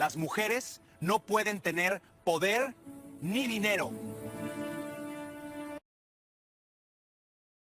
Las mujeres no pueden tener poder ni dinero.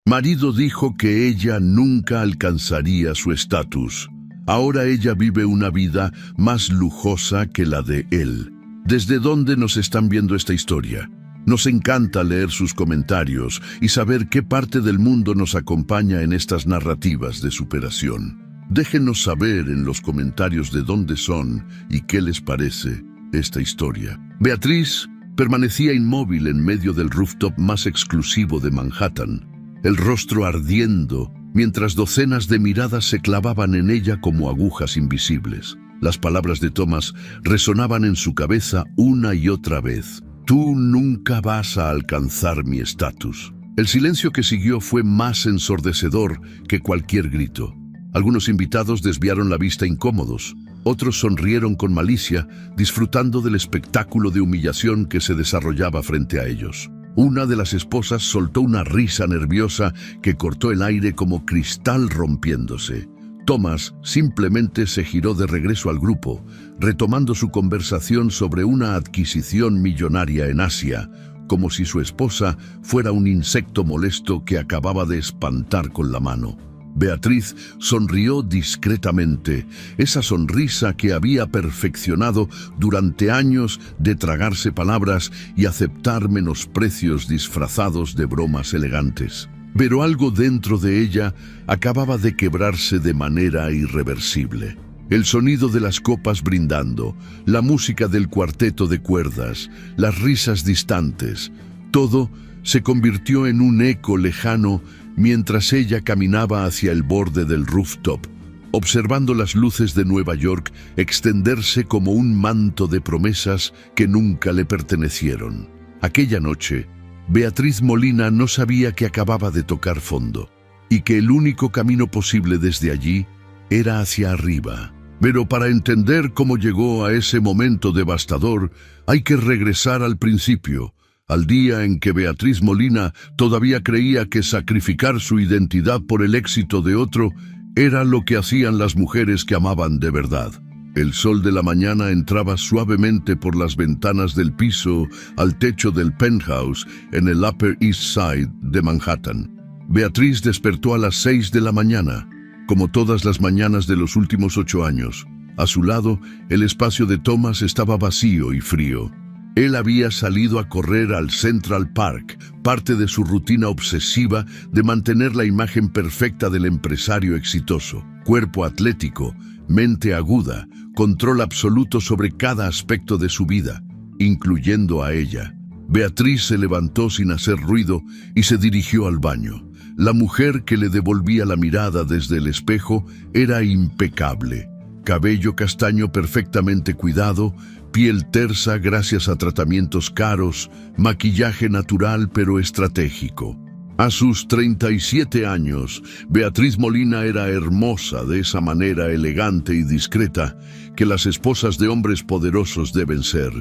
Marido dijo que ella nunca alcanzaría su estatus. Ahora ella vive una vida más lujosa que la de él. ¿Desde dónde nos están viendo esta historia? Nos encanta leer sus comentarios y saber qué parte del mundo nos acompaña en estas narrativas de superación. Déjenos saber en los comentarios de dónde son y qué les parece esta historia. Beatriz permanecía inmóvil en medio del rooftop más exclusivo de Manhattan, el rostro ardiendo, mientras docenas de miradas se clavaban en ella como agujas invisibles. Las palabras de Thomas resonaban en su cabeza una y otra vez. Tú nunca vas a alcanzar mi estatus. El silencio que siguió fue más ensordecedor que cualquier grito. Algunos invitados desviaron la vista incómodos. Otros sonrieron con malicia, disfrutando del espectáculo de humillación que se desarrollaba frente a ellos. Una de las esposas soltó una risa nerviosa que cortó el aire como cristal rompiéndose. Thomas simplemente se giró de regreso al grupo, retomando su conversación sobre una adquisición millonaria en Asia, como si su esposa fuera un insecto molesto que acababa de espantar con la mano. Beatriz sonrió discretamente, esa sonrisa que había perfeccionado durante años de tragarse palabras y aceptar menosprecios disfrazados de bromas elegantes. Pero algo dentro de ella acababa de quebrarse de manera irreversible. El sonido de las copas brindando, la música del cuarteto de cuerdas, las risas distantes, todo se convirtió en un eco lejano mientras ella caminaba hacia el borde del rooftop, observando las luces de Nueva York extenderse como un manto de promesas que nunca le pertenecieron. Aquella noche, Beatriz Molina no sabía que acababa de tocar fondo y que el único camino posible desde allí era hacia arriba. Pero para entender cómo llegó a ese momento devastador, hay que regresar al principio, al día en que Beatriz Molina todavía creía que sacrificar su identidad por el éxito de otro era lo que hacían las mujeres que amaban de verdad. El sol de la mañana entraba suavemente por las ventanas del piso al techo del penthouse en el Upper East Side de Manhattan. Beatriz despertó a las 6 de la mañana, como todas las mañanas de los últimos 8 años. A su lado, el espacio de Thomas estaba vacío y frío. Él había salido a correr al Central Park, parte de su rutina obsesiva de mantener la imagen perfecta del empresario exitoso. Cuerpo atlético, mente aguda, control absoluto sobre cada aspecto de su vida, incluyendo a ella. Beatriz se levantó sin hacer ruido y se dirigió al baño. La mujer que le devolvía la mirada desde el espejo era impecable. Cabello castaño perfectamente cuidado, piel tersa gracias a tratamientos caros, maquillaje natural pero estratégico. A sus 37 años, Beatriz Molina era hermosa de esa manera elegante y discreta que las esposas de hombres poderosos deben ser.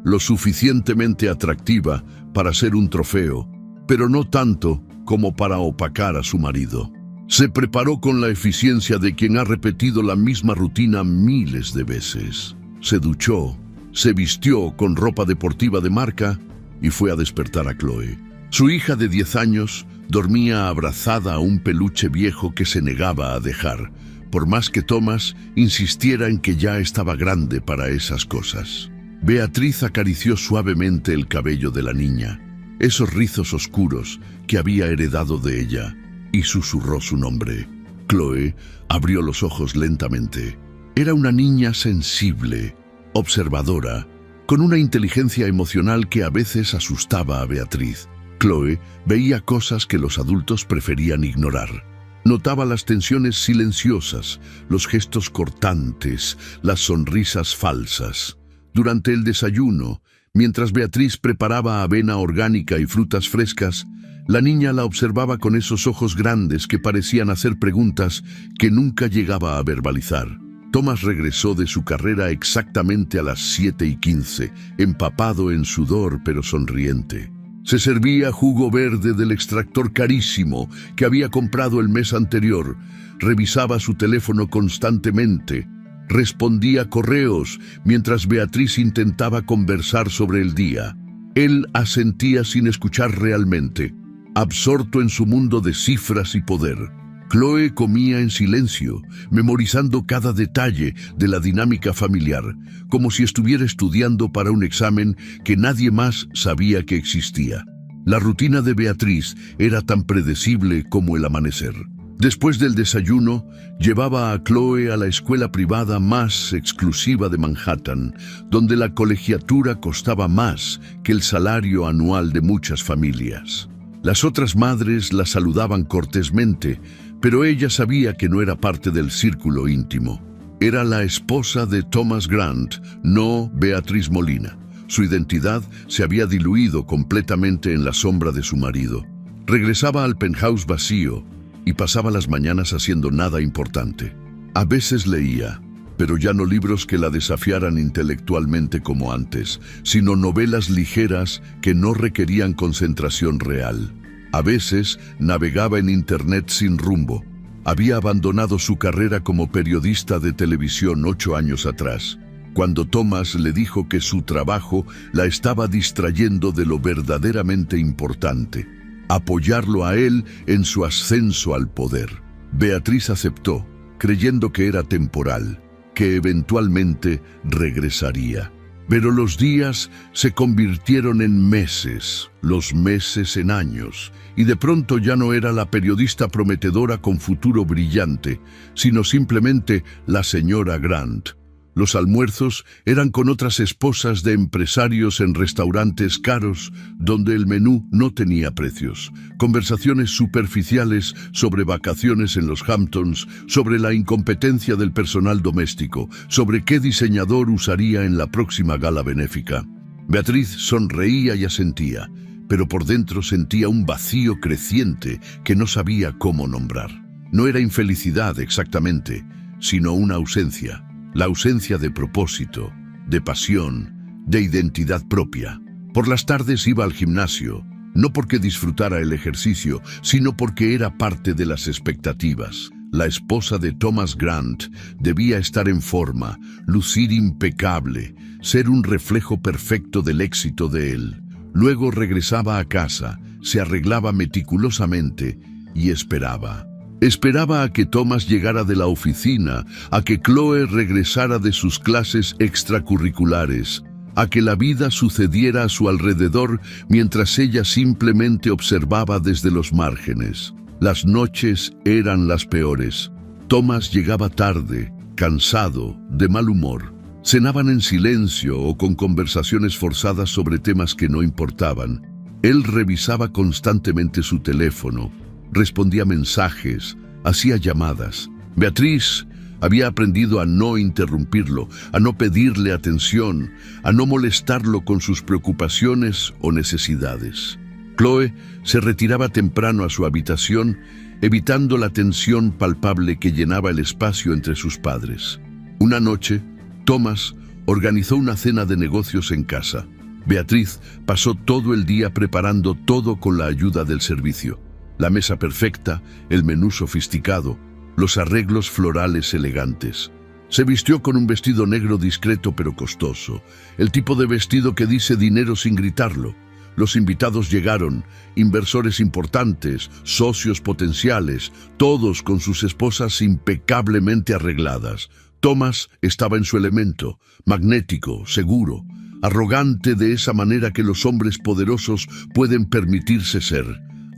Lo suficientemente atractiva para ser un trofeo, pero no tanto como para opacar a su marido. Se preparó con la eficiencia de quien ha repetido la misma rutina miles de veces. Se duchó, se vistió con ropa deportiva de marca y fue a despertar a Chloe. Su hija de 10 años dormía abrazada a un peluche viejo que se negaba a dejar, por más que Thomas insistiera en que ya estaba grande para esas cosas. Beatriz acarició suavemente el cabello de la niña, esos rizos oscuros que había heredado de ella, y susurró su nombre. Chloe abrió los ojos lentamente. Era una niña sensible, observadora, con una inteligencia emocional que a veces asustaba a Beatriz. Chloe veía cosas que los adultos preferían ignorar. Notaba las tensiones silenciosas, los gestos cortantes, las sonrisas falsas. Durante el desayuno, mientras Beatriz preparaba avena orgánica y frutas frescas, la niña la observaba con esos ojos grandes que parecían hacer preguntas que nunca llegaba a verbalizar. Thomas regresó de su carrera exactamente a las 7:15, empapado en sudor pero sonriente. Se servía jugo verde del extractor carísimo que había comprado el mes anterior. Revisaba su teléfono constantemente. Respondía correos mientras Beatriz intentaba conversar sobre el día. Él asentía sin escuchar realmente, absorto en su mundo de cifras y poder. Chloe comía en silencio, memorizando cada detalle de la dinámica familiar, como si estuviera estudiando para un examen que nadie más sabía que existía. La rutina de Beatriz era tan predecible como el amanecer. Después del desayuno, llevaba a Chloe a la escuela privada más exclusiva de Manhattan, donde la colegiatura costaba más que el salario anual de muchas familias. Las otras madres la saludaban cortésmente, pero ella sabía que no era parte del círculo íntimo. Era la esposa de Thomas Grant, no Beatriz Molina. Su identidad se había diluido completamente en la sombra de su marido. Regresaba al penthouse vacío y pasaba las mañanas haciendo nada importante. A veces leía, pero ya no libros que la desafiaran intelectualmente como antes, sino novelas ligeras que no requerían concentración real. A veces navegaba en internet sin rumbo. Había abandonado su carrera como periodista de televisión 8 años atrás, cuando Thomas le dijo que su trabajo la estaba distrayendo de lo verdaderamente importante: apoyarlo a él en su ascenso al poder. Beatriz aceptó, creyendo que era temporal, que eventualmente regresaría. Pero los días se convirtieron en meses, los meses en años, y de pronto ya no era la periodista prometedora con futuro brillante, sino simplemente la señora Grant. Los almuerzos eran con otras esposas de empresarios en restaurantes caros donde el menú no tenía precios. Conversaciones superficiales sobre vacaciones en los Hamptons, sobre la incompetencia del personal doméstico, sobre qué diseñador usaría en la próxima gala benéfica. Beatriz sonreía y asentía, pero por dentro sentía un vacío creciente que no sabía cómo nombrar. No era infelicidad exactamente, sino una ausencia. La ausencia de propósito, de pasión, de identidad propia. Por las tardes iba al gimnasio, no porque disfrutara el ejercicio, sino porque era parte de las expectativas. La esposa de Thomas Grant debía estar en forma, lucir impecable, ser un reflejo perfecto del éxito de él. Luego regresaba a casa, se arreglaba meticulosamente y esperaba. Esperaba a que Thomas llegara de la oficina, a que Chloe regresara de sus clases extracurriculares, a que la vida sucediera a su alrededor mientras ella simplemente observaba desde los márgenes. Las noches eran las peores. Thomas llegaba tarde, cansado, de mal humor. Cenaban en silencio o con conversaciones forzadas sobre temas que no importaban. Él revisaba constantemente su teléfono, respondía mensajes, hacía llamadas. Beatriz había aprendido a no interrumpirlo, a no pedirle atención, a no molestarlo con sus preocupaciones o necesidades. Chloe se retiraba temprano a su habitación, evitando la tensión palpable que llenaba el espacio entre sus padres. Una noche, Thomas organizó una cena de negocios en casa. Beatriz pasó todo el día preparando todo con la ayuda del servicio. La mesa perfecta, el menú sofisticado, los arreglos florales elegantes. Se vistió con un vestido negro discreto pero costoso, el tipo de vestido que dice dinero sin gritarlo. Los invitados llegaron, inversores importantes, socios potenciales, todos con sus esposas impecablemente arregladas. Thomas estaba en su elemento, magnético, seguro, arrogante de esa manera que los hombres poderosos pueden permitirse ser.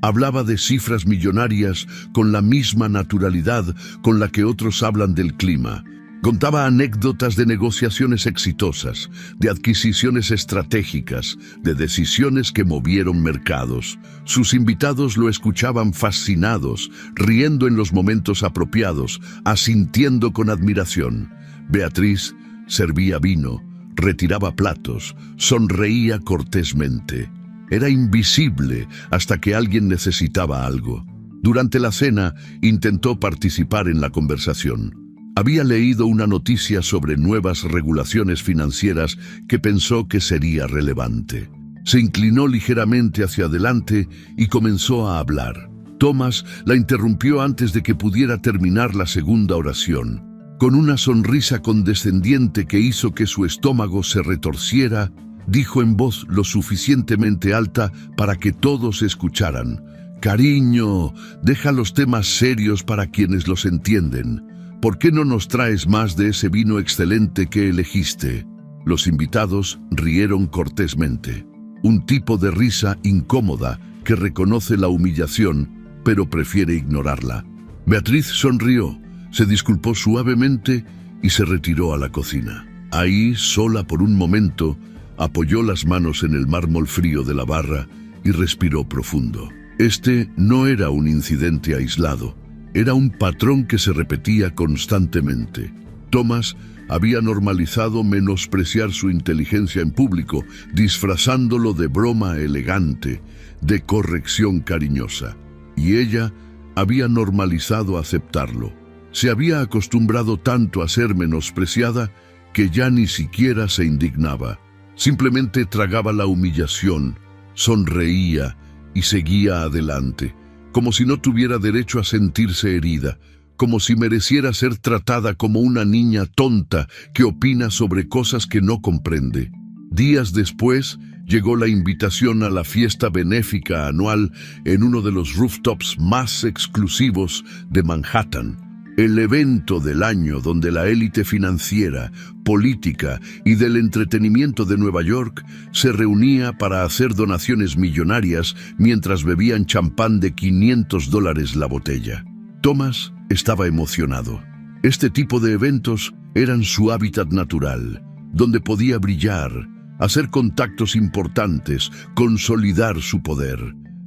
Hablaba de cifras millonarias con la misma naturalidad con la que otros hablan del clima. Contaba anécdotas de negociaciones exitosas, de adquisiciones estratégicas, de decisiones que movieron mercados. Sus invitados lo escuchaban fascinados, riendo en los momentos apropiados, asintiendo con admiración. Beatriz servía vino, retiraba platos, sonreía cortésmente. Era invisible hasta que alguien necesitaba algo. Durante la cena intentó participar en la conversación. Había leído una noticia sobre nuevas regulaciones financieras que pensó que sería relevante. Se inclinó ligeramente hacia adelante y comenzó a hablar. Thomas la interrumpió antes de que pudiera terminar la segunda oración. Con una sonrisa condescendiente que hizo que su estómago se retorciera, dijo en voz lo suficientemente alta para que todos escucharan: «Cariño, deja los temas serios para quienes los entienden. ¿Por qué no nos traes más de ese vino excelente que elegiste?» Los invitados rieron cortésmente. Un tipo de risa incómoda que reconoce la humillación, pero prefiere ignorarla. Beatriz sonrió, se disculpó suavemente y se retiró a la cocina. Ahí, sola por un momento, apoyó las manos en el mármol frío de la barra y respiró profundo. Este no era un incidente aislado, era un patrón que se repetía constantemente. Thomas había normalizado menospreciar su inteligencia en público, disfrazándolo de broma elegante, de corrección cariñosa. Y ella había normalizado aceptarlo. Se había acostumbrado tanto a ser menospreciada que ya ni siquiera se indignaba. Simplemente tragaba la humillación, sonreía y seguía adelante, como si no tuviera derecho a sentirse herida, como si mereciera ser tratada como una niña tonta que opina sobre cosas que no comprende. Días después, llegó la invitación a la fiesta benéfica anual en uno de los rooftops más exclusivos de Manhattan. El evento del año donde la élite financiera, política y del entretenimiento de Nueva York se reunía para hacer donaciones millonarias mientras bebían champán de $500 la botella. Thomas estaba emocionado. Este tipo de eventos eran su hábitat natural, donde podía brillar, hacer contactos importantes, consolidar su poder.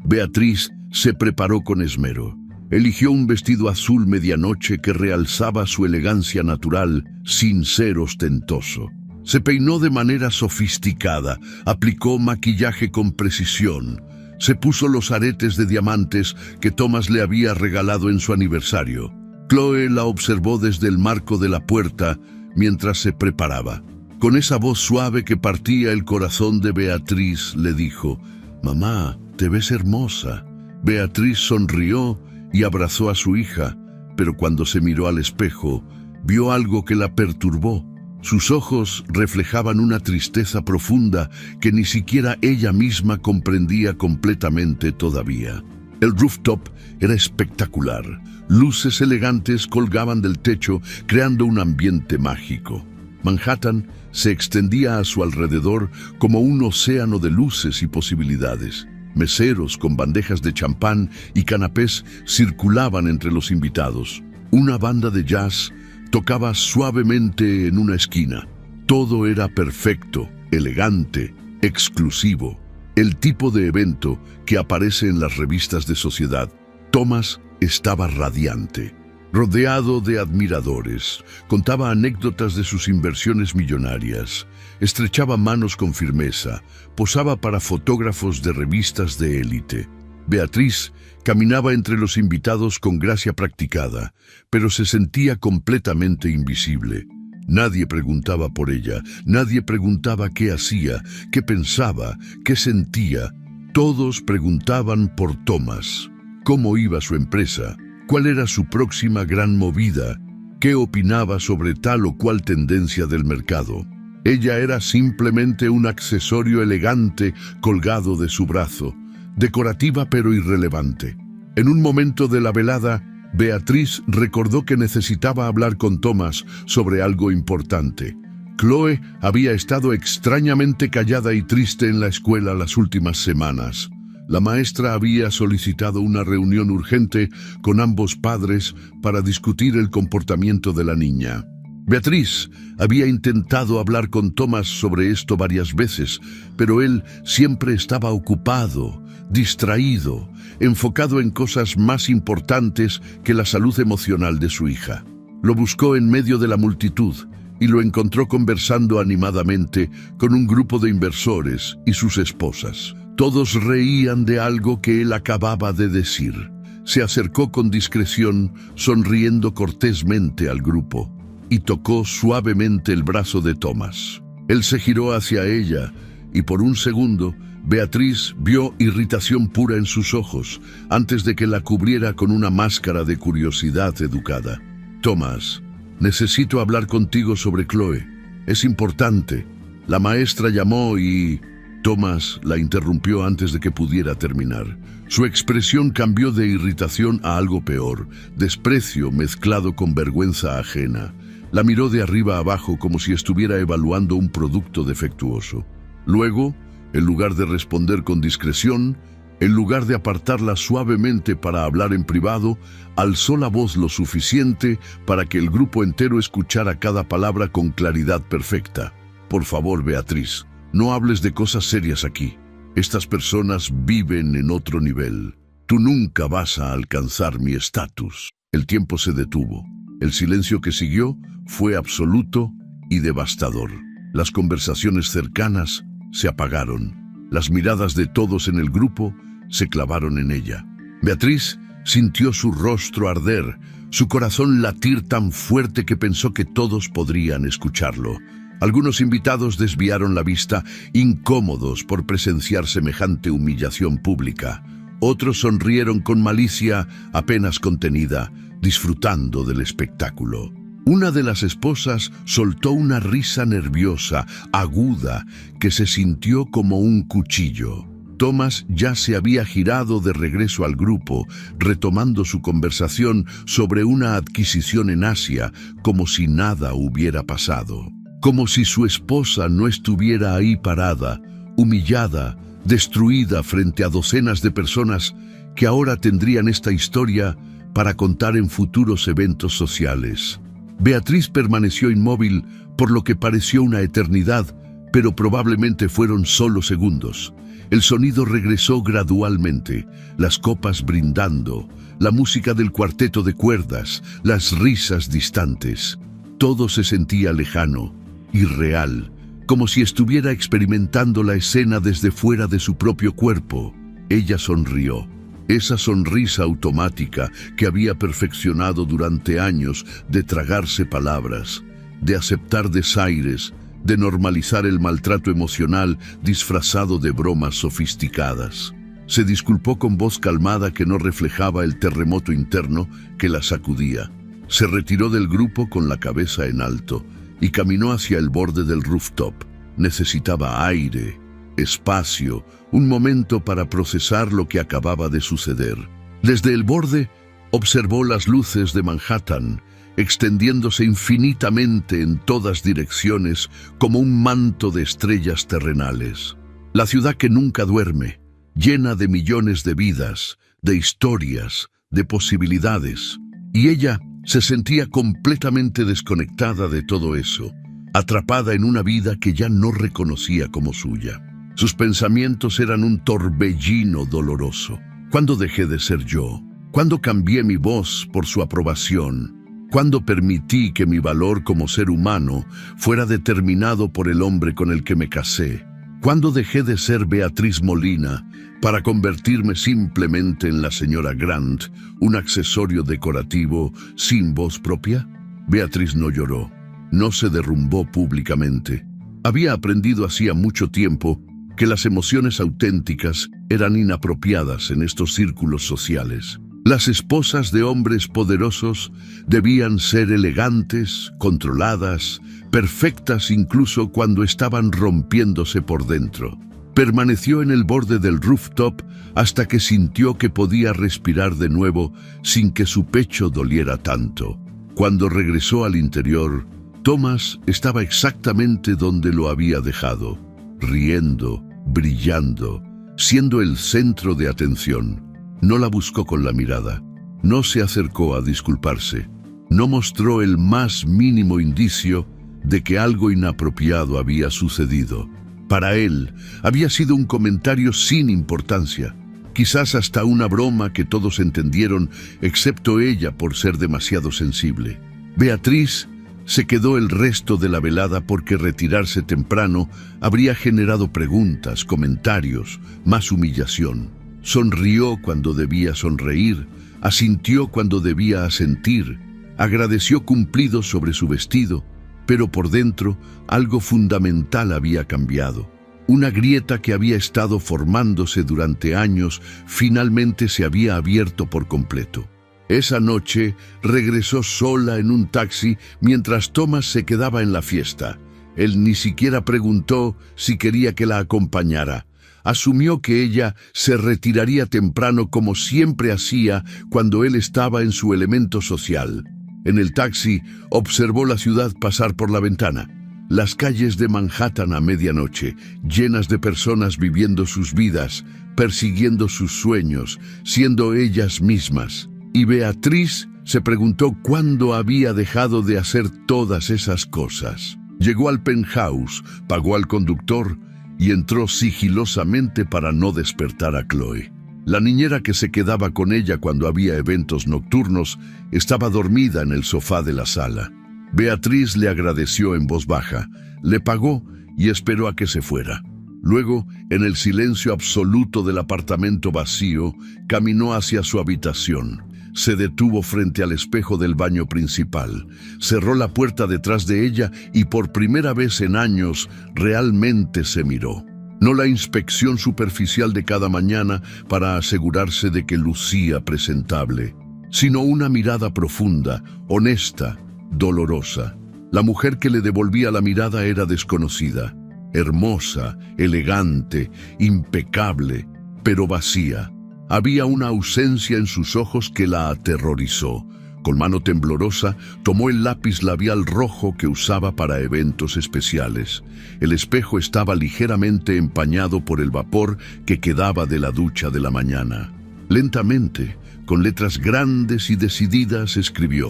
Beatriz se preparó con esmero. Eligió un vestido azul medianoche que realzaba su elegancia natural sin ser ostentoso. Se peinó de manera sofisticada, aplicó maquillaje con precisión, se puso los aretes de diamantes que Thomas le había regalado en su aniversario. Chloe la observó desde el marco de la puerta mientras se preparaba. Con esa voz suave que partía el corazón de Beatriz, le dijo: «Mamá, te ves hermosa». Beatriz sonrió y abrazó a su hija, pero cuando se miró al espejo, vio algo que la perturbó. Sus ojos reflejaban una tristeza profunda que ni siquiera ella misma comprendía completamente todavía. El rooftop era espectacular. Luces elegantes colgaban del techo, creando un ambiente mágico. Manhattan se extendía a su alrededor como un océano de luces y posibilidades. Meseros con bandejas de champán y canapés circulaban entre los invitados. Una banda de jazz tocaba suavemente en una esquina. Todo era perfecto, elegante, exclusivo. El tipo de evento que aparece en las revistas de sociedad. Thomas estaba radiante, rodeado de admiradores. Contaba anécdotas de sus inversiones millonarias. Estrechaba manos con firmeza, posaba para fotógrafos de revistas de élite. Beatriz caminaba entre los invitados con gracia practicada, pero se sentía completamente invisible. Nadie preguntaba por ella, nadie preguntaba qué hacía, qué pensaba, qué sentía. Todos preguntaban por Thomas. ¿Cómo iba su empresa? ¿Cuál era su próxima gran movida? ¿Qué opinaba sobre tal o cual tendencia del mercado? Ella era simplemente un accesorio elegante colgado de su brazo, decorativa pero irrelevante. En un momento de la velada, Beatriz recordó que necesitaba hablar con Thomas sobre algo importante. Chloe había estado extrañamente callada y triste en la escuela las últimas semanas. La maestra había solicitado una reunión urgente con ambos padres para discutir el comportamiento de la niña. Beatriz había intentado hablar con Thomas sobre esto varias veces, pero él siempre estaba ocupado, distraído, enfocado en cosas más importantes que la salud emocional de su hija. Lo buscó en medio de la multitud y lo encontró conversando animadamente con un grupo de inversores y sus esposas. Todos reían de algo que él acababa de decir. Se acercó con discreción, sonriendo cortésmente al grupo, y tocó suavemente el brazo de Thomas. Él se giró hacia ella, y por un segundo, Beatriz vio irritación pura en sus ojos, antes de que la cubriera con una máscara de curiosidad educada. «Thomas, necesito hablar contigo sobre Chloe. Es importante. La maestra llamó y... Thomas la interrumpió antes de que pudiera terminar. Su expresión cambió de irritación a algo peor, desprecio mezclado con vergüenza ajena. La miró de arriba abajo como si estuviera evaluando un producto defectuoso. Luego, en lugar de responder con discreción, en lugar de apartarla suavemente para hablar en privado, alzó la voz lo suficiente para que el grupo entero escuchara cada palabra con claridad perfecta. Por favor, Beatriz, no hables de cosas serias aquí. Estas personas viven en otro nivel. Tú nunca vas a alcanzar mi estatus. El tiempo se detuvo. El silencio que siguió fue absoluto y devastador. Las conversaciones cercanas se apagaron. Las miradas de todos en el grupo se clavaron en ella. Beatriz sintió su rostro arder, su corazón latir tan fuerte que pensó que todos podrían escucharlo. Algunos invitados desviaron la vista, incómodos por presenciar semejante humillación pública. Otros sonrieron con malicia apenas contenida, disfrutando del espectáculo. Una de las esposas soltó una risa nerviosa, aguda, que se sintió como un cuchillo. Thomas ya se había girado de regreso al grupo, retomando su conversación sobre una adquisición en Asia, como si nada hubiera pasado. Como si su esposa no estuviera ahí parada, humillada, destruida frente a docenas de personas que ahora tendrían esta historia para contar en futuros eventos sociales. Beatriz permaneció inmóvil por lo que pareció una eternidad, pero probablemente fueron solo segundos. El sonido regresó gradualmente, las copas brindando, la música del cuarteto de cuerdas, las risas distantes. Todo se sentía lejano, irreal, como si estuviera experimentando la escena desde fuera de su propio cuerpo. Ella sonrió. Esa sonrisa automática que había perfeccionado durante años de tragarse palabras, de aceptar desaires, de normalizar el maltrato emocional disfrazado de bromas sofisticadas. Se disculpó con voz calmada que no reflejaba el terremoto interno que la sacudía. Se retiró del grupo con la cabeza en alto y caminó hacia el borde del rooftop. Necesitaba aire, espacio, un momento para procesar lo que acababa de suceder. Desde el borde, observó las luces de Manhattan, extendiéndose infinitamente en todas direcciones como un manto de estrellas terrenales. La ciudad que nunca duerme, llena de millones de vidas, de historias, de posibilidades. Y ella se sentía completamente desconectada de todo eso, atrapada en una vida que ya no reconocía como suya. Sus pensamientos eran un torbellino doloroso. ¿Cuándo dejé de ser yo? ¿Cuándo cambié mi voz por su aprobación? ¿Cuándo permití que mi valor como ser humano fuera determinado por el hombre con el que me casé? ¿Cuándo dejé de ser Beatriz Molina para convertirme simplemente en la señora Grant, un accesorio decorativo sin voz propia? Beatriz no lloró, no se derrumbó públicamente. Había aprendido hacía mucho tiempo que las emociones auténticas eran inapropiadas en estos círculos sociales. Las esposas de hombres poderosos debían ser elegantes, controladas, perfectas incluso cuando estaban rompiéndose por dentro. Permaneció en el borde del rooftop hasta que sintió que podía respirar de nuevo sin que su pecho doliera tanto. Cuando regresó al interior, Thomas estaba exactamente donde lo había dejado, riendo, brillando, siendo el centro de atención. No la buscó con la mirada, no se acercó a disculparse, no mostró el más mínimo indicio de que algo inapropiado había sucedido. Para él, había sido un comentario sin importancia, quizás hasta una broma que todos entendieron, excepto ella por ser demasiado sensible. Beatriz se quedó el resto de la velada porque retirarse temprano habría generado preguntas, comentarios, más humillación. Sonrió cuando debía sonreír, asintió cuando debía asentir, agradeció cumplidos sobre su vestido, pero por dentro algo fundamental había cambiado. Una grieta que había estado formándose durante años finalmente se había abierto por completo. Esa noche regresó sola en un taxi mientras Thomas se quedaba en la fiesta. Él ni siquiera preguntó si quería que la acompañara. Asumió que ella se retiraría temprano como siempre hacía cuando él estaba en su elemento social. En el taxi observó la ciudad pasar por la ventana. Las calles de Manhattan a medianoche, llenas de personas viviendo sus vidas, persiguiendo sus sueños, siendo ellas mismas. Y Beatriz se preguntó cuándo había dejado de hacer todas esas cosas. Llegó al penthouse, pagó al conductor y entró sigilosamente para no despertar a Chloe. La niñera que se quedaba con ella cuando había eventos nocturnos estaba dormida en el sofá de la sala. Beatriz le agradeció en voz baja, le pagó y esperó a que se fuera. Luego, en el silencio absoluto del apartamento vacío, caminó hacia su habitación. Se detuvo frente al espejo del baño principal, cerró la puerta detrás de ella y por primera vez en años realmente se miró. No la inspección superficial de cada mañana para asegurarse de que lucía presentable, sino una mirada profunda, honesta, dolorosa. La mujer que le devolvía la mirada era desconocida, hermosa, elegante, impecable, pero vacía. Había una ausencia en sus ojos que la aterrorizó. Con mano temblorosa, tomó el lápiz labial rojo que usaba para eventos especiales. El espejo estaba ligeramente empañado por el vapor que quedaba de la ducha de la mañana. Lentamente, con letras grandes y decididas, escribió: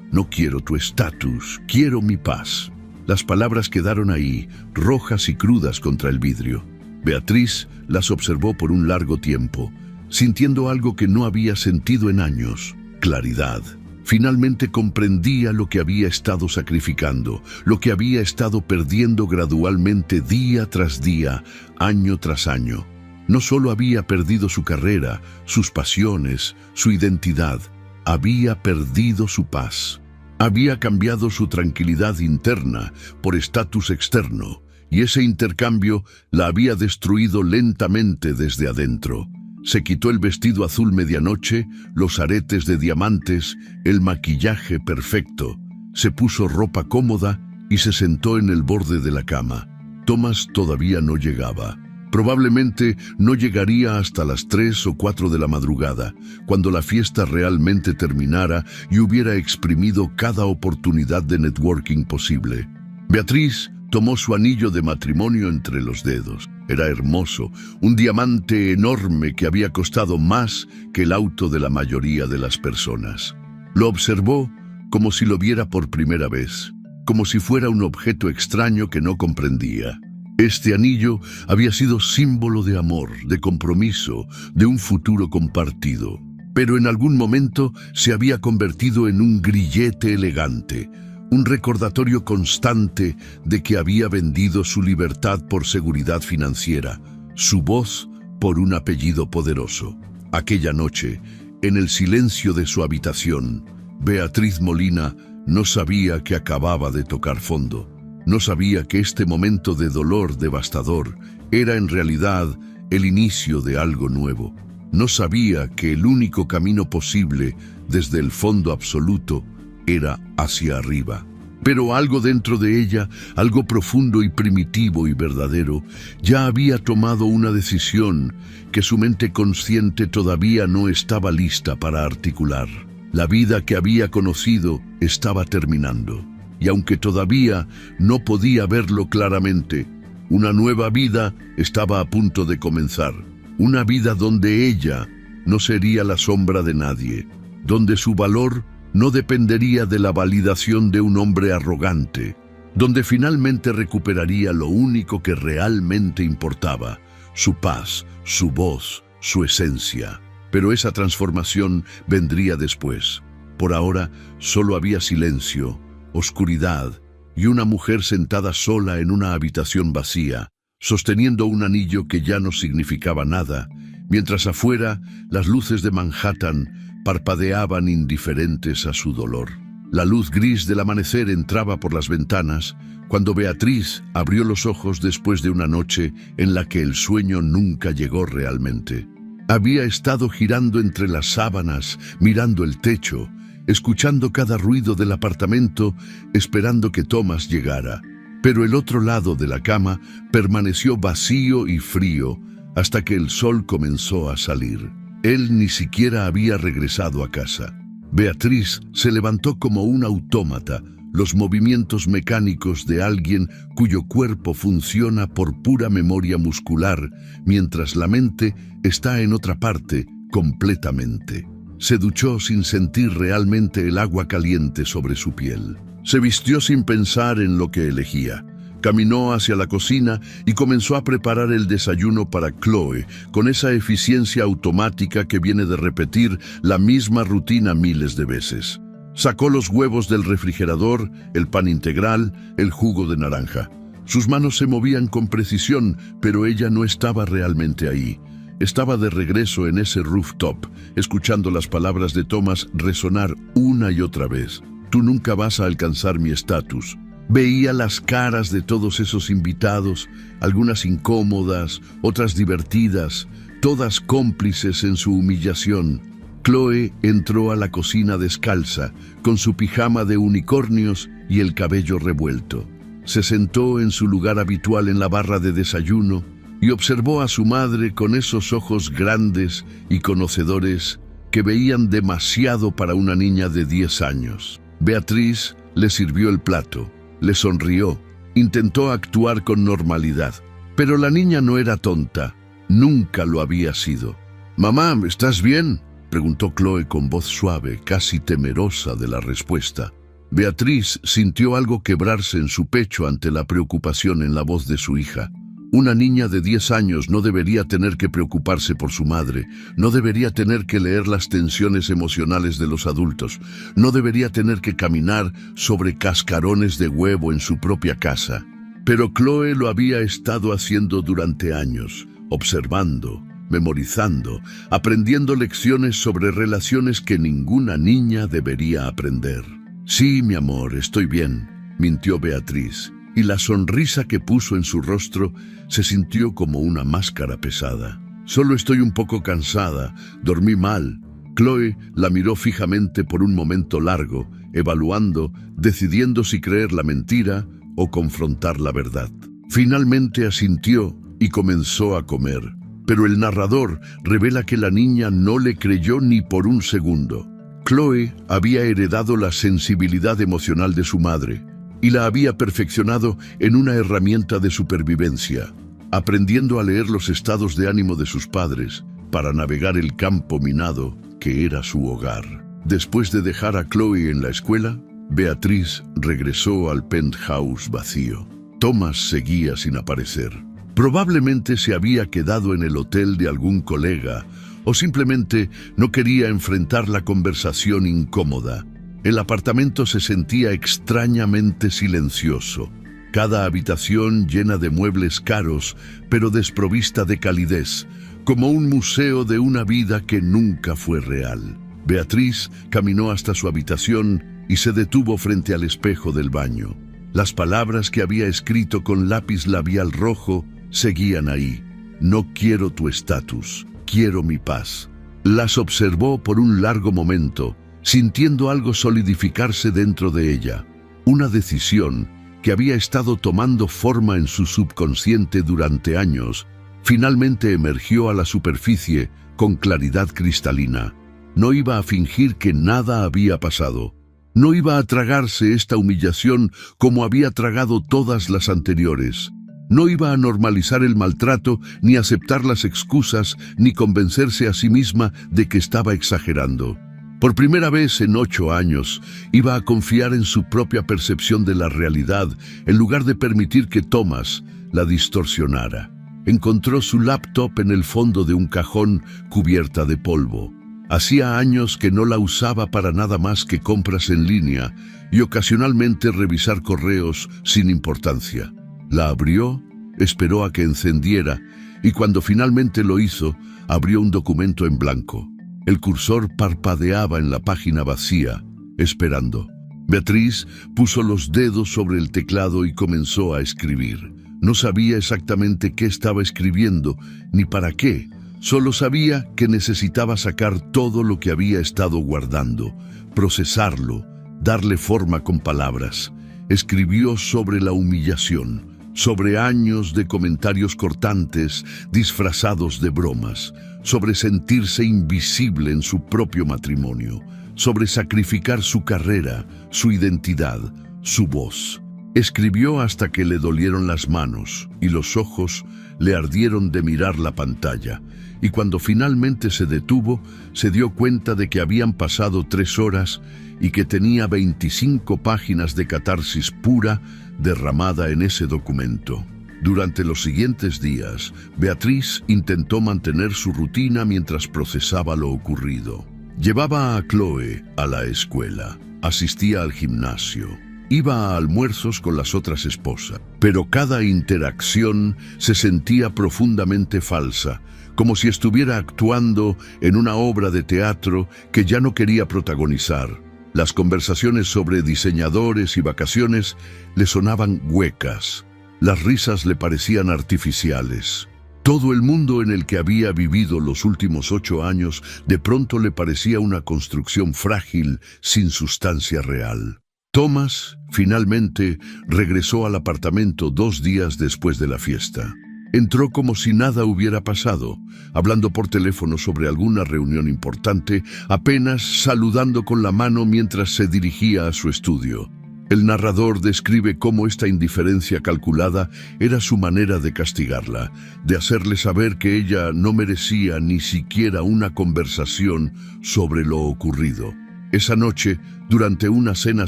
«No quiero tu estatus, quiero mi paz». Las palabras quedaron ahí, rojas y crudas contra el vidrio. Beatriz las observó por un largo tiempo, sintiendo algo que no había sentido en años: claridad. Finalmente comprendía lo que había estado sacrificando, lo que había estado perdiendo gradualmente día tras día, año tras año. No solo había perdido su carrera, sus pasiones, su identidad, había perdido su paz. Había cambiado su tranquilidad interna por estatus externo, y ese intercambio la había destruido lentamente desde adentro. Se quitó el vestido azul medianoche, los aretes de diamantes, el maquillaje perfecto. Se puso ropa cómoda y se sentó en el borde de la cama. Thomas todavía no llegaba. Probablemente no llegaría hasta las 3 o 4 de la madrugada, cuando la fiesta realmente terminara y hubiera exprimido cada oportunidad de networking posible. Beatriz tomó su anillo de matrimonio entre los dedos. Era hermoso, un diamante enorme que había costado más que el auto de la mayoría de las personas. Lo observó como si lo viera por primera vez, como si fuera un objeto extraño que no comprendía. Este anillo había sido símbolo de amor, de compromiso, de un futuro compartido. Pero en algún momento se había convertido en un grillete elegante, un recordatorio constante de que había vendido su libertad por seguridad financiera, su voz por un apellido poderoso. Aquella noche, en el silencio de su habitación, Beatriz Molina no sabía que acababa de tocar fondo. No sabía que este momento de dolor devastador era en realidad el inicio de algo nuevo. No sabía que el único camino posible desde el fondo absoluto era hacia arriba. Pero algo dentro de ella, algo profundo y primitivo y verdadero, ya había tomado una decisión que su mente consciente todavía no estaba lista para articular. La vida que había conocido estaba terminando, y aunque todavía no podía verlo claramente, una nueva vida estaba a punto de comenzar. Una vida donde ella no sería la sombra de nadie, donde su valor no dependería de la validación de un hombre arrogante, donde finalmente recuperaría lo único que realmente importaba: su paz, su voz, su esencia. Pero esa transformación vendría después. Por ahora solo había silencio, oscuridad y una mujer sentada sola en una habitación vacía, sosteniendo un anillo que ya no significaba nada, mientras afuera las luces de Manhattan parpadeaban indiferentes a su dolor. La luz gris del amanecer entraba por las ventanas cuando Beatriz abrió los ojos después de una noche en la que el sueño nunca llegó realmente. Había estado girando entre las sábanas, mirando el techo, escuchando cada ruido del apartamento, esperando que Thomas llegara. Pero el otro lado de la cama permaneció vacío y frío hasta que el sol comenzó a salir. Él ni siquiera había regresado a casa. Beatriz se levantó como un autómata, los movimientos mecánicos de alguien cuyo cuerpo funciona por pura memoria muscular, mientras la mente está en otra parte completamente. Se duchó sin sentir realmente el agua caliente sobre su piel. Se vistió sin pensar en lo que elegía. Caminó hacia la cocina y comenzó a preparar el desayuno para Chloe, con esa eficiencia automática que viene de repetir la misma rutina miles de veces. Sacó los huevos del refrigerador, el pan integral, el jugo de naranja. Sus manos se movían con precisión, pero ella no estaba realmente ahí. Estaba de regreso en ese rooftop, escuchando las palabras de Thomas resonar una y otra vez. Tú nunca vas a alcanzar mi estatus. Veía las caras de todos esos invitados, algunas incómodas, otras divertidas, todas cómplices en su humillación. Chloe entró a la cocina descalza, con su pijama de unicornios y el cabello revuelto. Se sentó en su lugar habitual en la barra de desayuno y observó a su madre con esos ojos grandes y conocedores que veían demasiado para una niña de 10 años. Beatriz le sirvió el plato, le sonrió, intentó actuar con normalidad, pero la niña no era tonta, nunca lo había sido. «Mamá, ¿estás bien?», preguntó Chloe con voz suave, casi temerosa de la respuesta. Beatriz sintió algo quebrarse en su pecho ante la preocupación en la voz de su hija. Una niña de 10 años no debería tener que preocuparse por su madre, no debería tener que leer las tensiones emocionales de los adultos, no debería tener que caminar sobre cascarones de huevo en su propia casa. Pero Chloe lo había estado haciendo durante años, observando, memorizando, aprendiendo lecciones sobre relaciones que ninguna niña debería aprender. «Sí, mi amor, estoy bien», mintió Beatriz, y la sonrisa que puso en su rostro se sintió como una máscara pesada. «Solo estoy un poco cansada, dormí mal». Chloe la miró fijamente por un momento largo, evaluando, decidiendo si creer la mentira o confrontar la verdad. Finalmente asintió y comenzó a comer. Pero el narrador revela que la niña no le creyó ni por un segundo. Chloe había heredado la sensibilidad emocional de su madre y la había perfeccionado en una herramienta de supervivencia, aprendiendo a leer los estados de ánimo de sus padres para navegar el campo minado que era su hogar. Después de dejar a Chloe en la escuela, Beatriz regresó al penthouse vacío. Thomas seguía sin aparecer. Probablemente se había quedado en el hotel de algún colega o simplemente no quería enfrentar la conversación incómoda. El apartamento se sentía extrañamente silencioso. Cada habitación llena de muebles caros, pero desprovista de calidez, como un museo de una vida que nunca fue real. Beatriz caminó hasta su habitación y se detuvo frente al espejo del baño. Las palabras que había escrito con lápiz labial rojo seguían ahí. «No quiero tu estatus, quiero mi paz». Las observó por un largo momento, sintiendo algo solidificarse dentro de ella. Una decisión que había estado tomando forma en su subconsciente durante años, finalmente emergió a la superficie con claridad cristalina. No iba a fingir que nada había pasado. No iba a tragarse esta humillación como había tragado todas las anteriores. No iba a normalizar el maltrato, ni aceptar las excusas, ni convencerse a sí misma de que estaba exagerando. Por primera vez en 8 años, iba a confiar en su propia percepción de la realidad, en lugar de permitir que Thomas la distorsionara. Encontró su laptop en el fondo de un cajón cubierta de polvo. Hacía años que no la usaba para nada más que compras en línea y ocasionalmente revisar correos sin importancia. La abrió, esperó a que encendiera y cuando finalmente lo hizo, abrió un documento en blanco. El cursor parpadeaba en la página vacía, esperando. Beatriz puso los dedos sobre el teclado y comenzó a escribir. No sabía exactamente qué estaba escribiendo ni para qué, Solo sabía que necesitaba sacar todo lo que había estado guardando, procesarlo, darle forma con palabras. Escribió sobre la humillación, sobre años de comentarios cortantes disfrazados de bromas, sobre sentirse invisible en su propio matrimonio, sobre sacrificar su carrera, su identidad, su voz. Escribió hasta que le dolieron las manos y los ojos le ardieron de mirar la pantalla, y cuando finalmente se detuvo, se dio cuenta de que habían pasado 3 horas y que tenía 25 páginas de catarsis pura derramada en ese documento. Durante los siguientes días, Beatriz intentó mantener su rutina mientras procesaba lo ocurrido. Llevaba a Chloe a la escuela, asistía al gimnasio, iba a almuerzos con las otras esposas, pero cada interacción se sentía profundamente falsa, como si estuviera actuando en una obra de teatro que ya no quería protagonizar. Las conversaciones sobre diseñadores y vacaciones le sonaban huecas. Las risas le parecían artificiales. Todo el mundo en el que había vivido los últimos 8 años de pronto le parecía una construcción frágil, sin sustancia real. Thomas, finalmente, regresó al apartamento 2 días después de la fiesta. Entró como si nada hubiera pasado, hablando por teléfono sobre alguna reunión importante, apenas saludando con la mano mientras se dirigía a su estudio. El narrador describe cómo esta indiferencia calculada era su manera de castigarla, de hacerle saber que ella no merecía ni siquiera una conversación sobre lo ocurrido. Esa noche, durante una cena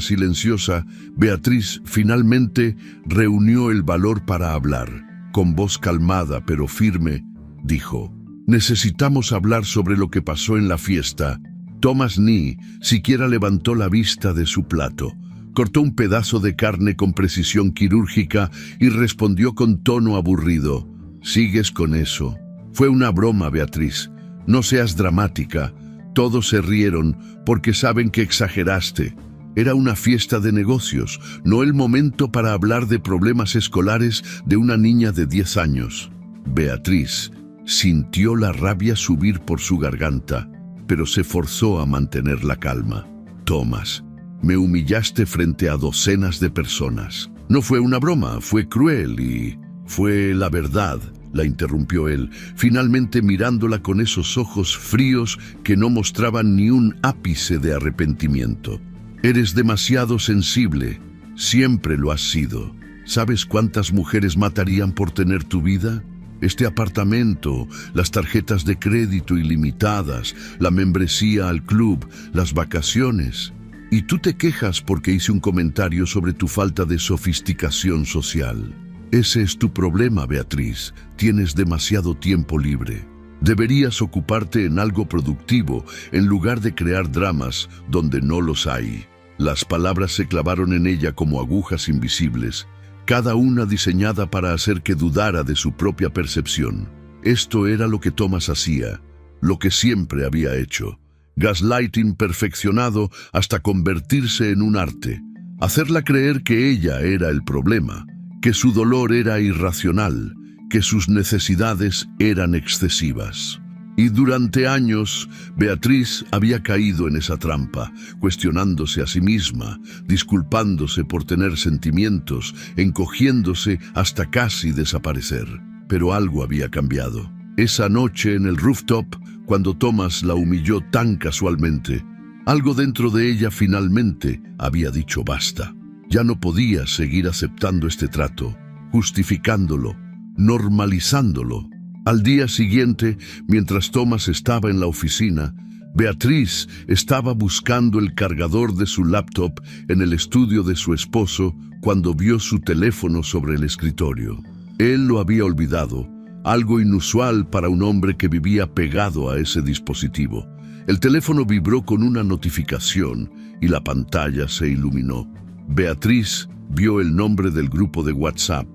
silenciosa, Beatriz finalmente reunió el valor para hablar. Con voz calmada pero firme, dijo: «Necesitamos hablar sobre lo que pasó en la fiesta». Thomas ni siquiera levantó la vista de su plato. Cortó un pedazo de carne con precisión quirúrgica y respondió con tono aburrido: «¿Sigues con eso? Fue una broma, Beatriz. No seas dramática». Todos se rieron porque saben que exageraste. Era una fiesta de negocios, no el momento para hablar de problemas escolares de una niña de 10 años. Beatriz sintió la rabia subir por su garganta, pero se forzó a mantener la calma. «Thomas, me humillaste frente a docenas de personas. No fue una broma, fue cruel y fue la verdad», la interrumpió él, finalmente mirándola con esos ojos fríos que no mostraban ni un ápice de arrepentimiento. «Eres demasiado sensible, siempre lo has sido. ¿Sabes cuántas mujeres matarían por tener tu vida? Este apartamento, las tarjetas de crédito ilimitadas, la membresía al club, las vacaciones. Y tú te quejas porque hice un comentario sobre tu falta de sofisticación social. Ese es tu problema, Beatriz. Tienes demasiado tiempo libre. Deberías ocuparte en algo productivo en lugar de crear dramas donde no los hay». Las palabras se clavaron en ella como agujas invisibles, cada una diseñada para hacer que dudara de su propia percepción. Esto era lo que Thomas hacía, lo que siempre había hecho. Gaslighting perfeccionado hasta convertirse en un arte. Hacerla creer que ella era el problema, que su dolor era irracional, que sus necesidades eran excesivas. Y durante años, Beatriz había caído en esa trampa, cuestionándose a sí misma, disculpándose por tener sentimientos, encogiéndose hasta casi desaparecer. Pero algo había cambiado. Esa noche en el rooftop, cuando Thomas la humilló tan casualmente, algo dentro de ella finalmente había dicho basta. Ya no podía seguir aceptando este trato, justificándolo, normalizándolo. Al día siguiente, mientras Thomas estaba en la oficina, Beatriz estaba buscando el cargador de su laptop en el estudio de su esposo cuando vio su teléfono sobre el escritorio. Él lo había olvidado, algo inusual para un hombre que vivía pegado a ese dispositivo. El teléfono vibró con una notificación y la pantalla se iluminó. Beatriz vio el nombre del grupo de WhatsApp,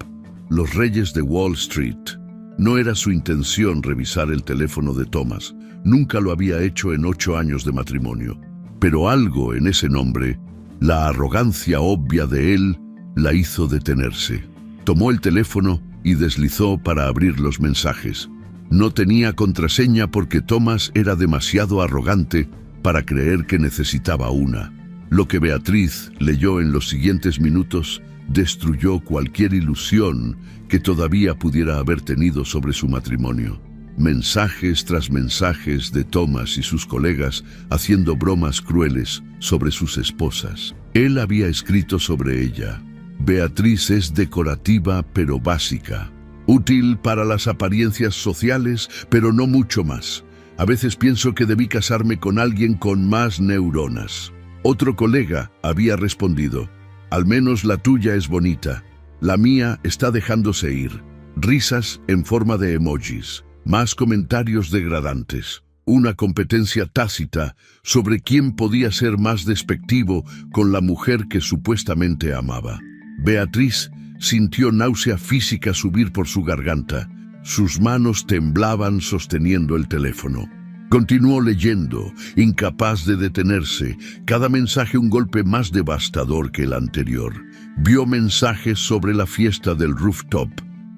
Los Reyes de Wall Street. No era su intención revisar el teléfono de Thomas. Nunca lo había hecho en 8 años de matrimonio. Pero algo en ese nombre, la arrogancia obvia de él, la hizo detenerse. Tomó el teléfono y deslizó para abrir los mensajes. No tenía contraseña porque Thomas era demasiado arrogante para creer que necesitaba una. Lo que Beatriz leyó en los siguientes minutos destruyó cualquier ilusión que todavía pudiera haber tenido sobre su matrimonio. Mensajes tras mensajes de Thomas y sus colegas haciendo bromas crueles sobre sus esposas. Él había escrito sobre ella: Beatriz es decorativa pero básica, útil para las apariencias sociales, pero no mucho más. A veces pienso que debí casarme con alguien con más neuronas. Otro colega había respondido: al menos la tuya es bonita, la mía está dejándose ir. Risas en forma de emojis. Más comentarios degradantes. Una competencia tácita sobre quién podía ser más despectivo con la mujer que supuestamente amaba. Beatriz sintió náusea física subir por su garganta. Sus manos temblaban sosteniendo el teléfono. Continuó leyendo, incapaz de detenerse, cada mensaje un golpe más devastador que el anterior. Vio mensajes sobre la fiesta del rooftop.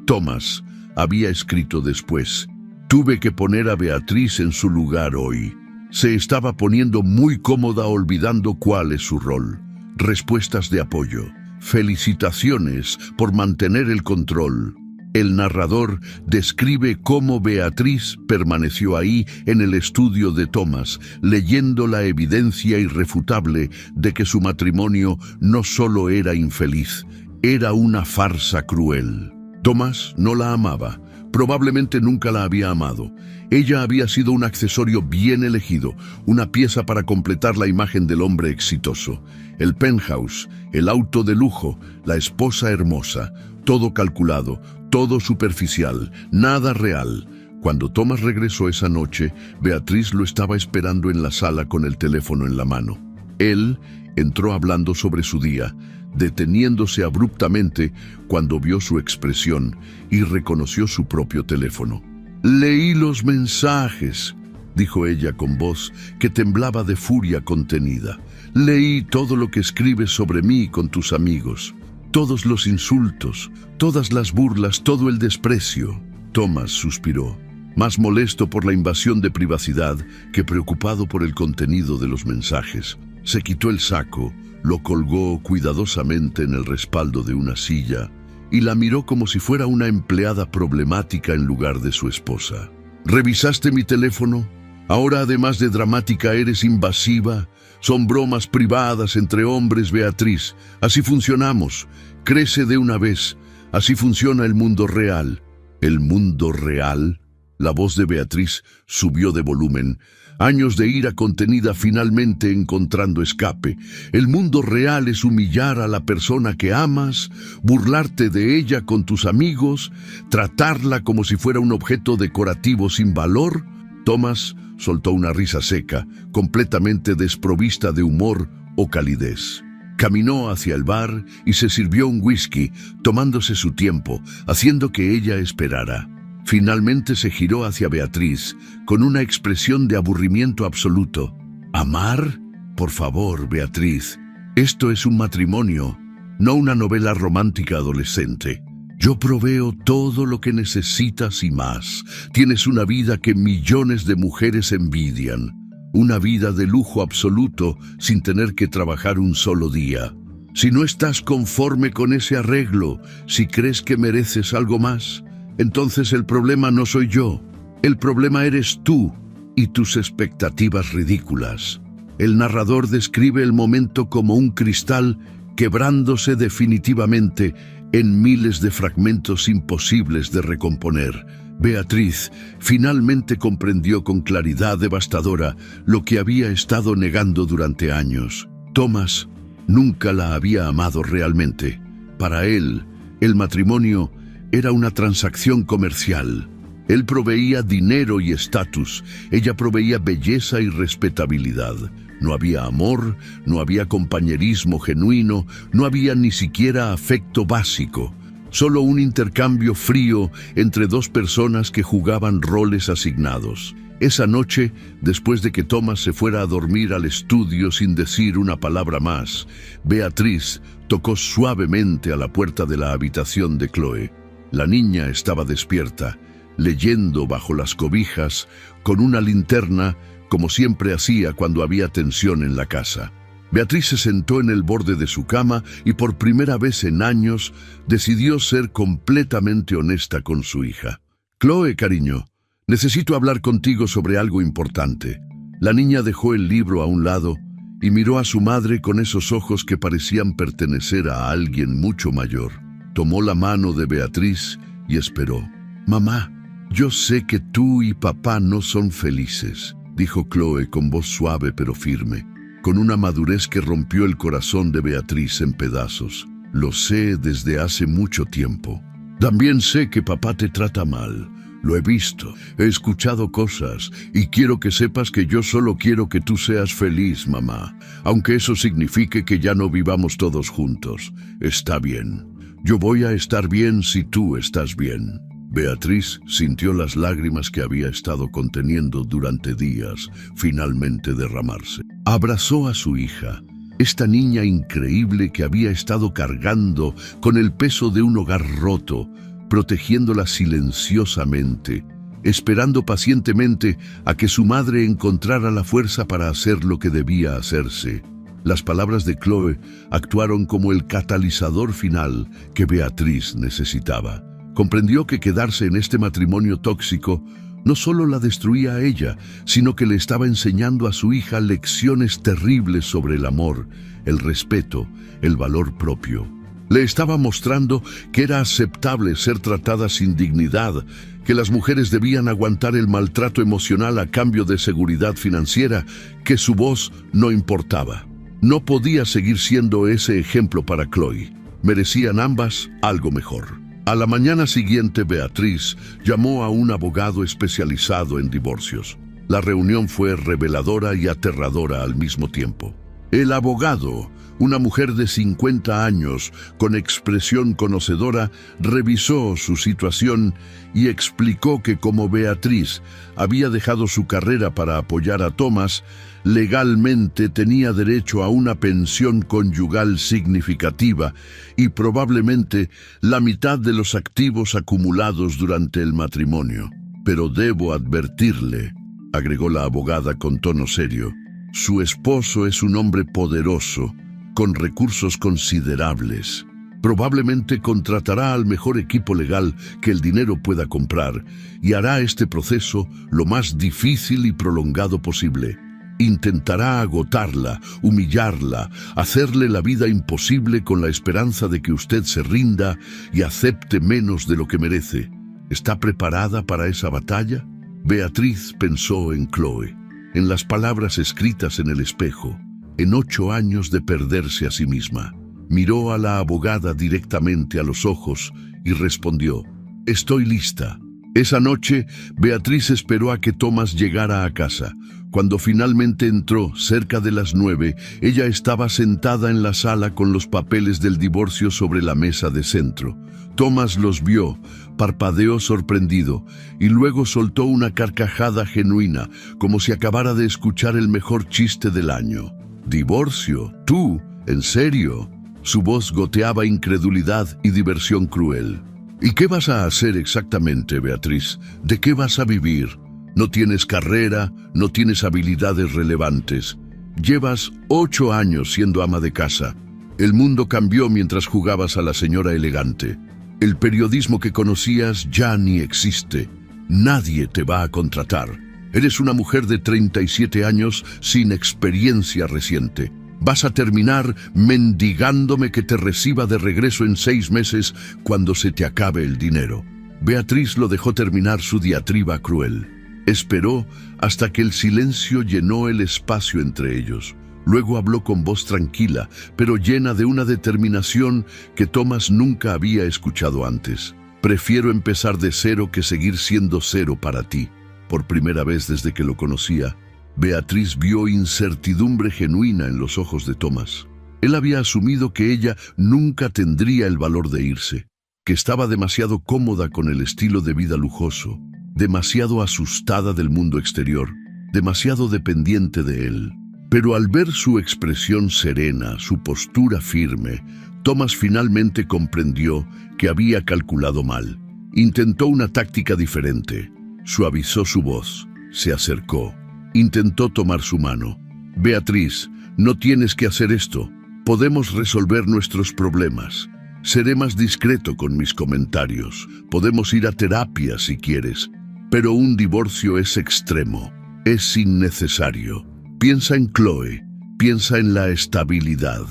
Thomas había escrito después: tuve que poner a Beatriz en su lugar hoy. Se estaba poniendo muy cómoda olvidando cuál es su rol. Respuestas de apoyo. Felicitaciones por mantener el control. El narrador describe cómo Beatriz permaneció ahí en el estudio de Thomas, leyendo la evidencia irrefutable de que su matrimonio no solo era infeliz, era una farsa cruel. Thomas no la amaba. Probablemente nunca la había amado. Ella había sido un accesorio bien elegido, una pieza para completar la imagen del hombre exitoso. El penthouse, el auto de lujo, la esposa hermosa, todo calculado, todo superficial, nada real. Cuando Thomas regresó esa noche, Beatriz lo estaba esperando en la sala con el teléfono en la mano. Él entró hablando sobre su día, deteniéndose abruptamente cuando vio su expresión y reconoció su propio teléfono. «Leí los mensajes», dijo ella con voz que temblaba de furia contenida. «Leí todo lo que escribes sobre mí con tus amigos. Todos los insultos, todas las burlas, todo el desprecio». Thomas suspiró, más molesto por la invasión de privacidad que preocupado por el contenido de los mensajes. Se quitó el saco, lo colgó cuidadosamente en el respaldo de una silla y la miró como si fuera una empleada problemática en lugar de su esposa. «¿Revisaste mi teléfono? Ahora, además de dramática, eres invasiva. Son bromas privadas entre hombres, Beatriz. Así funcionamos. Crece de una vez. Así funciona el mundo real». «¿El mundo real?». La voz de Beatriz subió de volumen. Años de ira contenida finalmente encontrando escape. El mundo real es humillar a la persona que amas, burlarte de ella con tus amigos, tratarla como si fuera un objeto decorativo sin valor. Thomas soltó una risa seca, completamente desprovista de humor o calidez. Caminó hacia el bar y se sirvió un whisky, tomándose su tiempo, haciendo que ella esperara. Finalmente se giró hacia Beatriz, con una expresión de aburrimiento absoluto. «¿Amar? Por favor, Beatriz. Esto es un matrimonio, no una novela romántica adolescente. Yo proveo todo lo que necesitas y más. Tienes una vida que millones de mujeres envidian. Una vida de lujo absoluto sin tener que trabajar un solo día. Si no estás conforme con ese arreglo, si crees que mereces algo más, entonces el problema no soy yo. El problema eres tú y tus expectativas ridículas». El narrador describe el momento como un cristal quebrándose definitivamente en miles de fragmentos imposibles de recomponer. Beatriz finalmente comprendió con claridad devastadora lo que había estado negando durante años. Thomas nunca la había amado realmente. Para él, el matrimonio era una transacción comercial. Él proveía dinero y estatus, ella proveía belleza y respetabilidad. No había amor, no había compañerismo genuino, no había ni siquiera afecto básico. Solo un intercambio frío entre dos personas que jugaban roles asignados. Esa noche, después de que Thomas se fuera a dormir al estudio sin decir una palabra más, Beatriz tocó suavemente a la puerta de la habitación de Chloe. La niña estaba despierta, leyendo bajo las cobijas, con una linterna, como siempre hacía cuando había tensión en la casa. Beatriz se sentó en el borde de su cama y por primera vez en años decidió ser completamente honesta con su hija. «Chloe, cariño, necesito hablar contigo sobre algo importante». La niña dejó el libro a un lado y miró a su madre con esos ojos que parecían pertenecer a alguien mucho mayor. Tomó la mano de Beatriz y esperó. «Mamá, yo sé que tú y papá no son felices», dijo Chloe con voz suave pero firme, con una madurez que rompió el corazón de Beatriz en pedazos. «Lo sé desde hace mucho tiempo. También sé que papá te trata mal. Lo he visto, he escuchado cosas y quiero que sepas que yo solo quiero que tú seas feliz, mamá, aunque eso signifique que ya no vivamos todos juntos. Está bien. Yo voy a estar bien si tú estás bien». Beatriz sintió las lágrimas que había estado conteniendo durante días finalmente derramarse. Abrazó a su hija, esta niña increíble que había estado cargando con el peso de un hogar roto, protegiéndola silenciosamente, esperando pacientemente a que su madre encontrara la fuerza para hacer lo que debía hacerse. Las palabras de Chloe actuaron como el catalizador final que Beatriz necesitaba. Comprendió que quedarse en este matrimonio tóxico no solo la destruía a ella, sino que le estaba enseñando a su hija lecciones terribles sobre el amor, el respeto, el valor propio. Le estaba mostrando que era aceptable ser tratada sin dignidad, que las mujeres debían aguantar el maltrato emocional a cambio de seguridad financiera, que su voz no importaba. No podía seguir siendo ese ejemplo para Chloe. Merecían ambas algo mejor. A la mañana siguiente, Beatriz llamó a un abogado especializado en divorcios. La reunión fue reveladora y aterradora al mismo tiempo. El abogado, una mujer de 50 años, con expresión conocedora, revisó su situación y explicó que como Beatriz había dejado su carrera para apoyar a Thomas, legalmente tenía derecho a una pensión conyugal significativa y probablemente la mitad de los activos acumulados durante el matrimonio. «Pero debo advertirle», agregó la abogada con tono serio, «su esposo es un hombre poderoso, con recursos considerables. Probablemente contratará al mejor equipo legal que el dinero pueda comprar y hará este proceso lo más difícil y prolongado posible. Intentará agotarla, humillarla, hacerle la vida imposible con la esperanza de que usted se rinda y acepte menos de lo que merece. ¿Está preparada para esa batalla?». Beatriz pensó en Chloe, en las palabras escritas en el espejo, en 8 años de perderse a sí misma. Miró a la abogada directamente a los ojos y respondió: «Estoy lista». Esa noche, Beatriz esperó a que Thomas llegara a casa. Cuando finalmente entró, cerca de las 9, ella estaba sentada en la sala con los papeles del divorcio sobre la mesa de centro. Thomas los vio, parpadeó sorprendido y luego soltó una carcajada genuina, como si acabara de escuchar el mejor chiste del año. «¿Divorcio? ¿Tú? ¿En serio?». Su voz goteaba incredulidad y diversión cruel. «¿Y qué vas a hacer exactamente, Beatriz? ¿De qué vas a vivir? No tienes carrera, no tienes habilidades relevantes. Llevas 8 años siendo ama de casa. El mundo cambió mientras jugabas a la señora elegante. El periodismo que conocías ya ni existe. Nadie te va a contratar. Eres una mujer de 37 años sin experiencia reciente. Vas a terminar mendigándome que te reciba de regreso en 6 meses cuando se te acabe el dinero». Beatriz lo dejó terminar su diatriba cruel. Esperó hasta que el silencio llenó el espacio entre ellos. Luego habló con voz tranquila, pero llena de una determinación que Thomas nunca había escuchado antes. «Prefiero empezar de cero que seguir siendo cero para ti». Por primera vez desde que lo conocía, Beatriz vio incertidumbre genuina en los ojos de Thomas. Él había asumido que ella nunca tendría el valor de irse, que estaba demasiado cómoda con el estilo de vida lujoso, demasiado asustada del mundo exterior, demasiado dependiente de él. Pero al ver su expresión serena, su postura firme, Thomas finalmente comprendió que había calculado mal. Intentó una táctica diferente. Suavizó su voz, se acercó, intentó tomar su mano. Beatriz, no tienes que hacer esto. Podemos resolver nuestros problemas. Seré más discreto con mis comentarios. Podemos ir a terapia si quieres. Pero un divorcio es extremo. Es innecesario. Piensa en Chloe. Piensa en la estabilidad.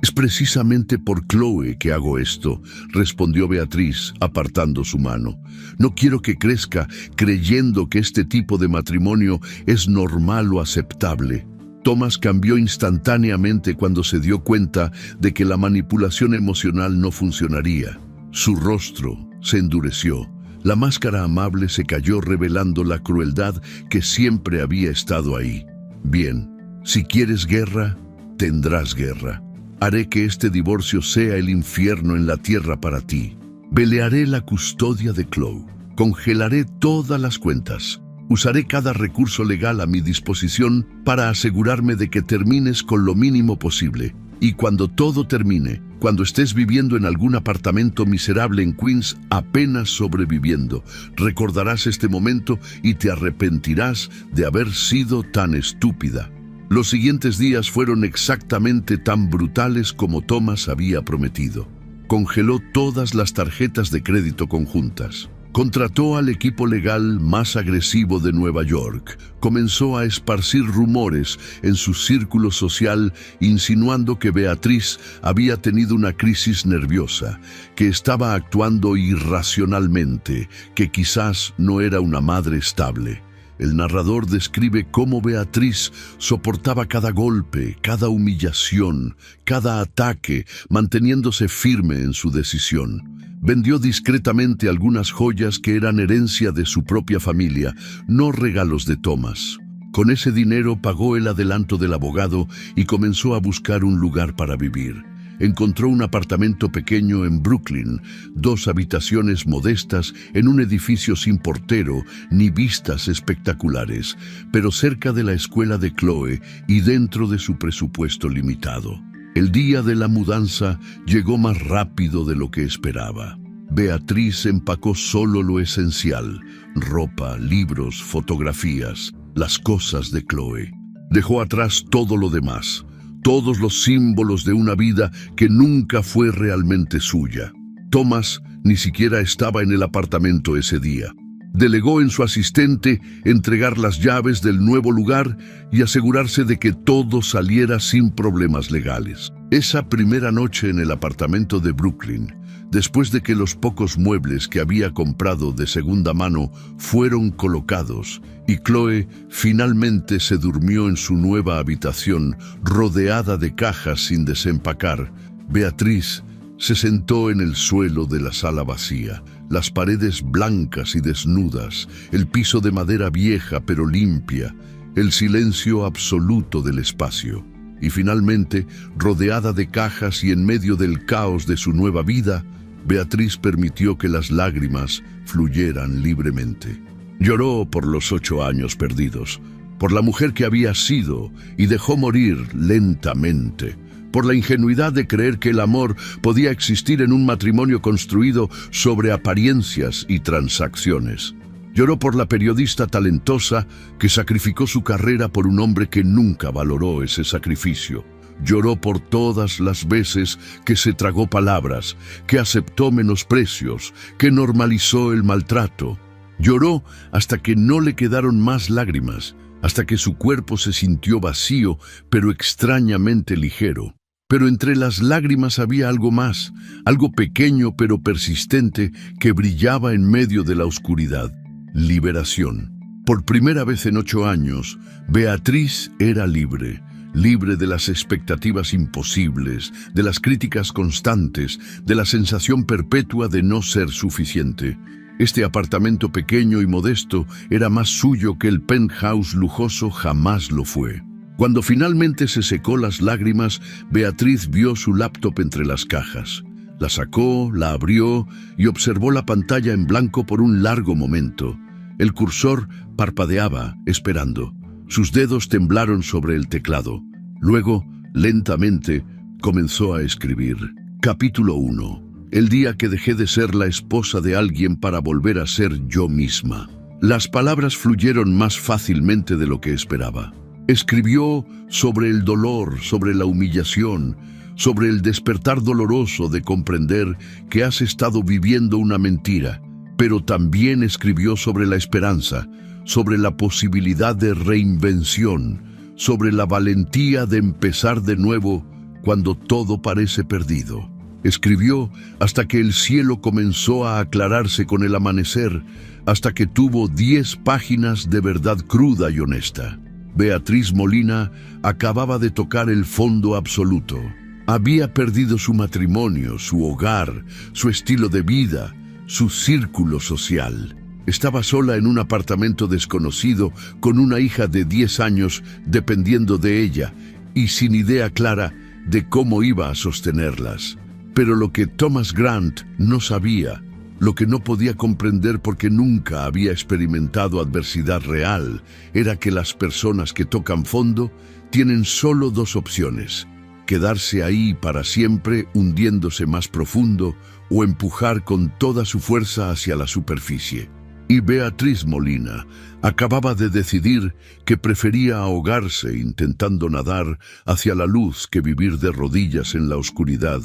Es precisamente por Chloe que hago esto, respondió Beatriz, apartando su mano. No quiero que crezca creyendo que este tipo de matrimonio es normal o aceptable. Thomas cambió instantáneamente cuando se dio cuenta de que la manipulación emocional no funcionaría. Su rostro se endureció. La máscara amable se cayó revelando la crueldad que siempre había estado ahí. Bien, si quieres guerra, tendrás guerra. Haré que este divorcio sea el infierno en la tierra para ti. Pelearé la custodia de Chloe. Congelaré todas las cuentas. Usaré cada recurso legal a mi disposición para asegurarme de que termines con lo mínimo posible. Y cuando todo termine, cuando estés viviendo en algún apartamento miserable en Queens, apenas sobreviviendo, recordarás este momento y te arrepentirás de haber sido tan estúpida. Los siguientes días fueron exactamente tan brutales como Thomas había prometido. Congeló todas las tarjetas de crédito conjuntas. Contrató al equipo legal más agresivo de Nueva York. Comenzó a esparcir rumores en su círculo social, insinuando que Beatriz había tenido una crisis nerviosa, que estaba actuando irracionalmente, que quizás no era una madre estable. El narrador describe cómo Beatriz soportaba cada golpe, cada humillación, cada ataque, manteniéndose firme en su decisión. Vendió discretamente algunas joyas que eran herencia de su propia familia, no regalos de Thomas. Con ese dinero pagó el adelanto del abogado y comenzó a buscar un lugar para vivir. Encontró un apartamento pequeño en Brooklyn, 2 habitaciones modestas en un edificio sin portero ni vistas espectaculares, pero cerca de la escuela de Chloe y dentro de su presupuesto limitado. El día de la mudanza llegó más rápido de lo que esperaba. Beatriz empacó solo lo esencial: ropa, libros, fotografías, las cosas de Chloe. Dejó atrás todo lo demás. Todos los símbolos de una vida que nunca fue realmente suya. Thomas ni siquiera estaba en el apartamento ese día. Delegó en su asistente entregar las llaves del nuevo lugar y asegurarse de que todo saliera sin problemas legales. Esa primera noche en el apartamento de Brooklyn, después de que los pocos muebles que había comprado de segunda mano fueron colocados y Chloe finalmente se durmió en su nueva habitación rodeada de cajas sin desempacar, Beatriz se sentó en el suelo de la sala vacía, las paredes blancas y desnudas, el piso de madera vieja pero limpia, el silencio absoluto del espacio. Y finalmente, rodeada de cajas y en medio del caos de su nueva vida, Beatriz permitió que las lágrimas fluyeran libremente. Lloró por los 8 años perdidos, por la mujer que había sido y dejó morir lentamente, por la ingenuidad de creer que el amor podía existir en un matrimonio construido sobre apariencias y transacciones. Lloró por la periodista talentosa que sacrificó su carrera por un hombre que nunca valoró ese sacrificio. Lloró por todas las veces que se tragó palabras, que aceptó menosprecios, que normalizó el maltrato. Lloró hasta que no le quedaron más lágrimas, hasta que su cuerpo se sintió vacío, pero extrañamente ligero. Pero entre las lágrimas había algo más, algo pequeño pero persistente que brillaba en medio de la oscuridad. Liberación. Por primera vez en 8 años, Beatriz era libre. Libre de las expectativas imposibles, de las críticas constantes, de la sensación perpetua de no ser suficiente. Este apartamento pequeño y modesto era más suyo que el penthouse lujoso jamás lo fue. Cuando finalmente se secó las lágrimas, Beatriz vio su laptop entre las cajas. La sacó, la abrió y observó la pantalla en blanco por un largo momento. El cursor parpadeaba, esperando. Sus dedos temblaron sobre el teclado. Luego, lentamente, comenzó a escribir. Capítulo 1. el día que dejé de ser la esposa de alguien para volver a ser yo misma. Las palabras fluyeron más fácilmente de lo que esperaba. Escribió sobre el dolor, sobre la humillación, sobre el despertar doloroso de comprender que has estado viviendo una mentira, pero también escribió sobre la esperanza, sobre la posibilidad de reinvención, sobre la valentía de empezar de nuevo cuando todo parece perdido. Escribió hasta que el cielo comenzó a aclararse con el amanecer, hasta que tuvo 10 páginas de verdad cruda y honesta. Beatriz Molina acababa de tocar el fondo absoluto. Había perdido su matrimonio, su hogar, su estilo de vida, su círculo social. Estaba sola en un apartamento desconocido con una hija de 10 años dependiendo de ella y sin idea clara de cómo iba a sostenerlas. Pero lo que Thomas Grant no sabía, lo que no podía comprender porque nunca había experimentado adversidad real, era que las personas que tocan fondo tienen solo 2 opciones: quedarse ahí para siempre hundiéndose más profundo o empujar con toda su fuerza hacia la superficie. Y Beatriz Molina acababa de decidir que prefería ahogarse intentando nadar hacia la luz que vivir de rodillas en la oscuridad,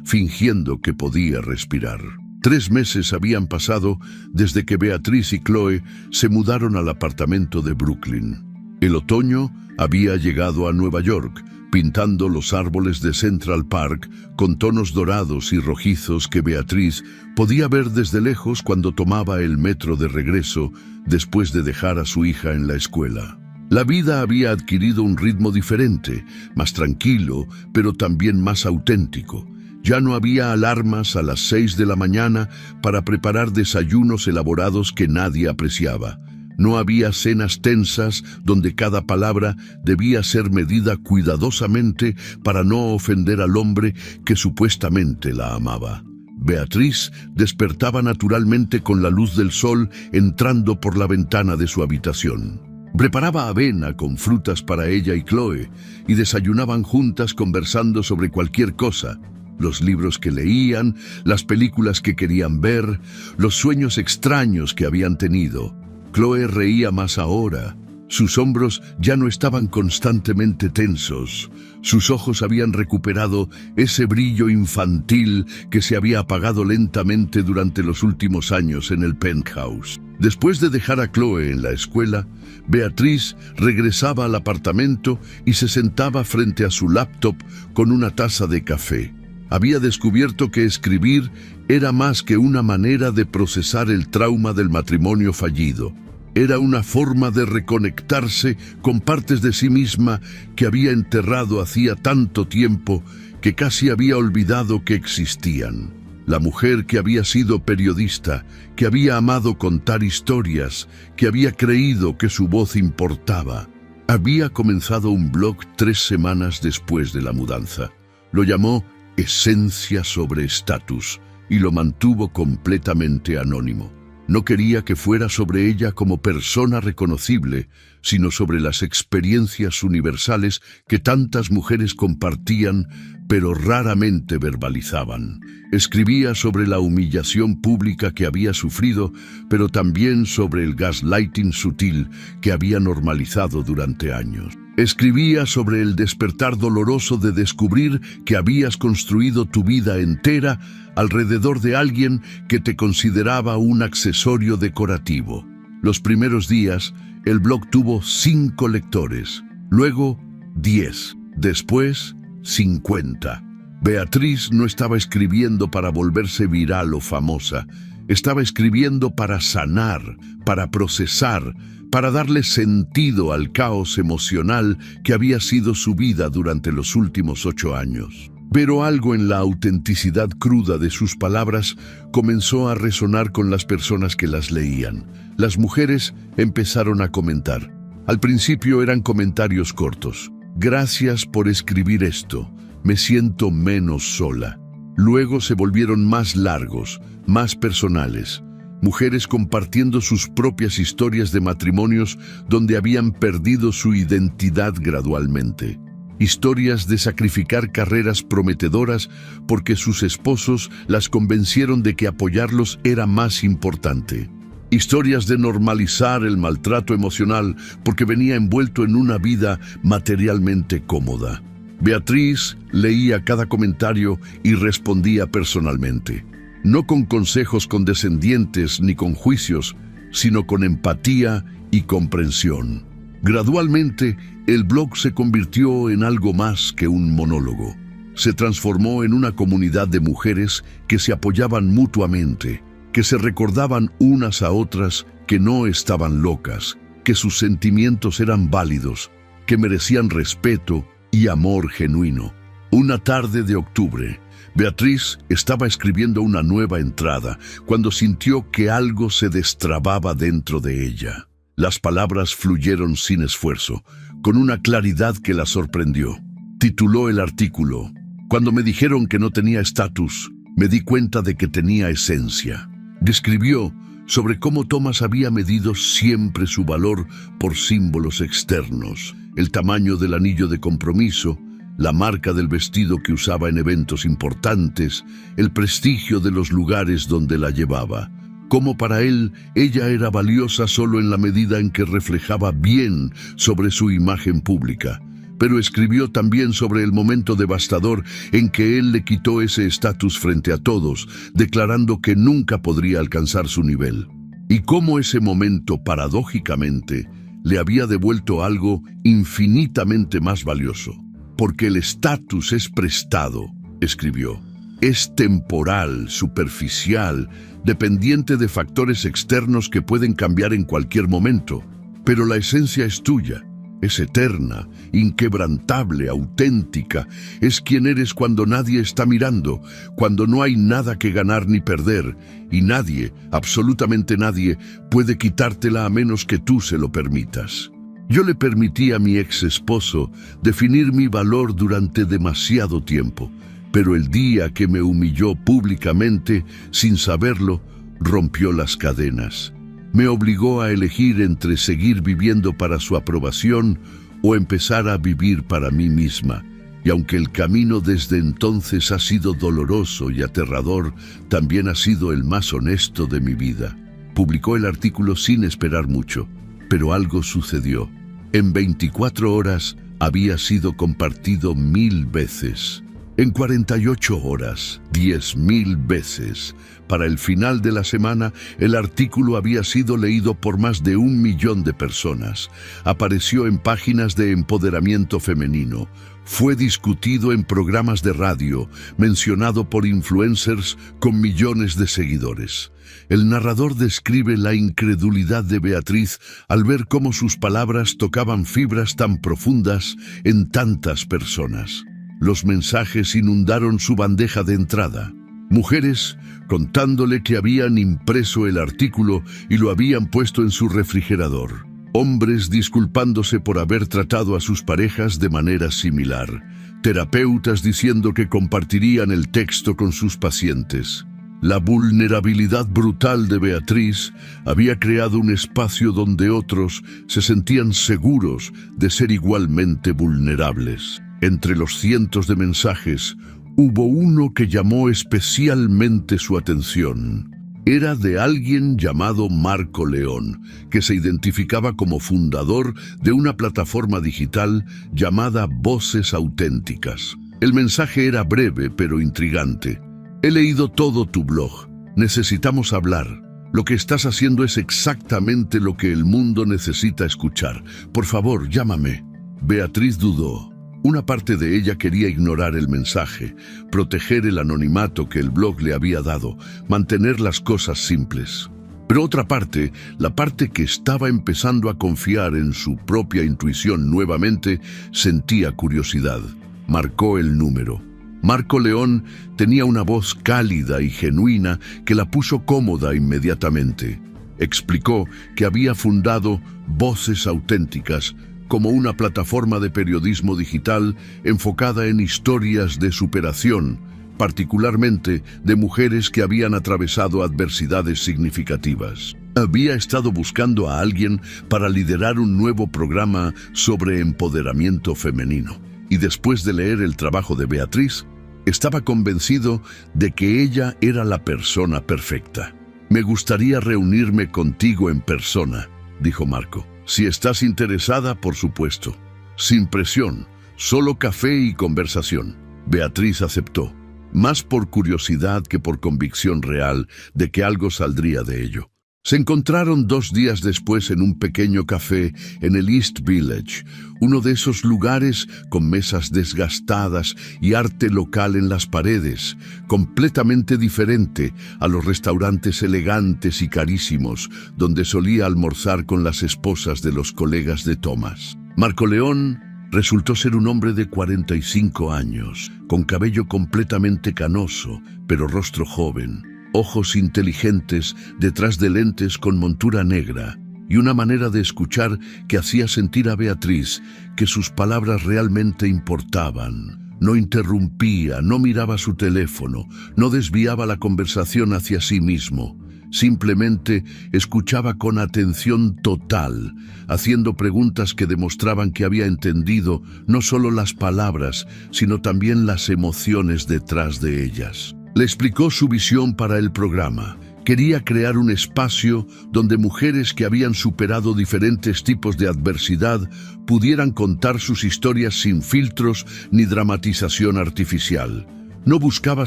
fingiendo que podía respirar. 3 meses habían pasado desde que Beatriz y Chloe se mudaron al apartamento de Brooklyn. El otoño había llegado a Nueva York, pintando los árboles de Central Park con tonos dorados y rojizos que Beatriz podía ver desde lejos cuando tomaba el metro de regreso después de dejar a su hija en la escuela. La vida había adquirido un ritmo diferente, más tranquilo, pero también más auténtico. Ya no había alarmas a las 6 de la mañana para preparar desayunos elaborados que nadie apreciaba. No había cenas tensas donde cada palabra debía ser medida cuidadosamente para no ofender al hombre que supuestamente la amaba. Beatriz despertaba naturalmente con la luz del sol entrando por la ventana de su habitación. Preparaba avena con frutas para ella y Chloe y desayunaban juntas conversando sobre cualquier cosa: los libros que leían, las películas que querían ver, los sueños extraños que habían tenido. Chloe reía más ahora. Sus hombros ya no estaban constantemente tensos. Sus ojos habían recuperado ese brillo infantil que se había apagado lentamente durante los últimos años en el penthouse. Después de dejar a Chloe en la escuela, Beatriz regresaba al apartamento y se sentaba frente a su laptop con una taza de café. Había descubierto que escribir era más que una manera de procesar el trauma del matrimonio fallido. Era una forma de reconectarse con partes de sí misma que había enterrado hacía tanto tiempo que casi había olvidado que existían. La mujer que había sido periodista, que había amado contar historias, que había creído que su voz importaba. Había comenzado un blog 3 semanas después de la mudanza. Lo llamó Esencia sobre Estatus y lo mantuvo completamente anónimo. No quería que fuera sobre ella como persona reconocible, sino sobre las experiencias universales que tantas mujeres compartían, pero raramente verbalizaban. Escribía sobre la humillación pública que había sufrido, pero también sobre el gaslighting sutil que había normalizado durante años. Escribía sobre el despertar doloroso de descubrir que habías construido tu vida entera alrededor de alguien que te consideraba un accesorio decorativo. Los primeros días, el blog tuvo 5 lectores, luego 10, después 50. Beatriz no estaba escribiendo para volverse viral o famosa, estaba escribiendo para sanar, para procesar, para darle sentido al caos emocional que había sido su vida durante los últimos 8 años. Pero algo en la autenticidad cruda de sus palabras comenzó a resonar con las personas que las leían. Las mujeres empezaron a comentar. Al principio eran comentarios cortos. Gracias por escribir esto. Me siento menos sola. Luego se volvieron más largos, más personales. Mujeres compartiendo sus propias historias de matrimonios donde habían perdido su identidad gradualmente. Historias de sacrificar carreras prometedoras porque sus esposos las convencieron de que apoyarlos era más importante. Historias de normalizar el maltrato emocional porque venía envuelto en una vida materialmente cómoda. Beatriz leía cada comentario y respondía personalmente. No con consejos condescendientes ni con juicios, sino con empatía y comprensión. Gradualmente, el blog se convirtió en algo más que un monólogo. Se transformó en una comunidad de mujeres que se apoyaban mutuamente, que se recordaban unas a otras que no estaban locas, que sus sentimientos eran válidos, que merecían respeto y amor genuino. Una tarde de octubre, Beatriz estaba escribiendo una nueva entrada cuando sintió que algo se destrababa dentro de ella. Las palabras fluyeron sin esfuerzo, con una claridad que la sorprendió. Tituló el artículo: "Cuando me dijeron que no tenía estatus, me di cuenta de que tenía esencia". Describió sobre cómo Thomas había medido siempre su valor por símbolos externos: el tamaño del anillo de compromiso, la marca del vestido que usaba en eventos importantes, el prestigio de los lugares donde la llevaba. Cómo para él ella era valiosa solo en la medida en que reflejaba bien sobre su imagen pública. Pero escribió también sobre el momento devastador en que él le quitó ese estatus frente a todos, declarando que nunca podría alcanzar su nivel. Y cómo ese momento, paradójicamente, le había devuelto algo infinitamente más valioso. Porque el estatus es prestado, escribió. Es temporal, superficial, dependiente de factores externos que pueden cambiar en cualquier momento. Pero la esencia es tuya, es eterna, inquebrantable, auténtica. Es quien eres cuando nadie está mirando, cuando no hay nada que ganar ni perder, y nadie, absolutamente nadie, puede quitártela a menos que tú se lo permitas. Yo le permití a mi ex esposo definir mi valor durante demasiado tiempo, pero el día que me humilló públicamente, sin saberlo, rompió las cadenas. Me obligó a elegir entre seguir viviendo para su aprobación o empezar a vivir para mí misma. Y aunque el camino desde entonces ha sido doloroso y aterrador, también ha sido el más honesto de mi vida. Publicó el artículo sin esperar mucho, pero algo sucedió. En 24 horas había sido compartido 1000 veces. En 48 horas, 10.000 veces. Para el final de la semana, el artículo había sido leído por más de 1 millón de personas. Apareció en páginas de empoderamiento femenino. Fue discutido en programas de radio, mencionado por influencers con millones de seguidores. El narrador describe la incredulidad de Beatriz al ver cómo sus palabras tocaban fibras tan profundas en tantas personas. Los mensajes inundaron su bandeja de entrada. Mujeres contándole que habían impreso el artículo y lo habían puesto en su refrigerador. Hombres disculpándose por haber tratado a sus parejas de manera similar. Terapeutas diciendo que compartirían el texto con sus pacientes. La vulnerabilidad brutal de Beatriz había creado un espacio donde otros se sentían seguros de ser igualmente vulnerables. Entre los cientos de mensajes, hubo uno que llamó especialmente su atención. Era de alguien llamado Marco León, que se identificaba como fundador de una plataforma digital llamada Voces Auténticas. El mensaje era breve pero intrigante. He leído todo tu blog. Necesitamos hablar. Lo que estás haciendo es exactamente lo que el mundo necesita escuchar. Por favor, llámame. Beatriz dudó. Una parte de ella quería ignorar el mensaje, proteger el anonimato que el blog le había dado, mantener las cosas simples. Pero otra parte, la parte que estaba empezando a confiar en su propia intuición nuevamente, sentía curiosidad. Marcó el número. Marco León tenía una voz cálida y genuina que la puso cómoda inmediatamente. Explicó que había fundado Voces Auténticas como una plataforma de periodismo digital enfocada en historias de superación, particularmente de mujeres que habían atravesado adversidades significativas. Había estado buscando a alguien para liderar un nuevo programa sobre empoderamiento femenino. y después de leer el trabajo de Beatriz, estaba convencido de que ella era la persona perfecta. «Me gustaría reunirme contigo en persona», dijo Marco. «Si estás interesada, por supuesto. Sin presión, solo café y conversación». Beatriz aceptó, más por curiosidad que por convicción real de que algo saldría de ello. Se encontraron 2 días después en un pequeño café en el East Village, uno de esos lugares con mesas desgastadas y arte local en las paredes, completamente diferente a los restaurantes elegantes y carísimos donde solía almorzar con las esposas de los colegas de Thomas. Marco León resultó ser un hombre de 45 años, con cabello completamente canoso, pero rostro joven, ojos inteligentes detrás de lentes con montura negra y una manera de escuchar que hacía sentir a Beatriz que sus palabras realmente importaban. No interrumpía, no miraba su teléfono, no desviaba la conversación hacia sí mismo. Simplemente escuchaba con atención total, haciendo preguntas que demostraban que había entendido no solo las palabras, sino también las emociones detrás de ellas. Le explicó su visión para el programa. Quería crear un espacio donde mujeres que habían superado diferentes tipos de adversidad pudieran contar sus historias sin filtros ni dramatización artificial. No buscaba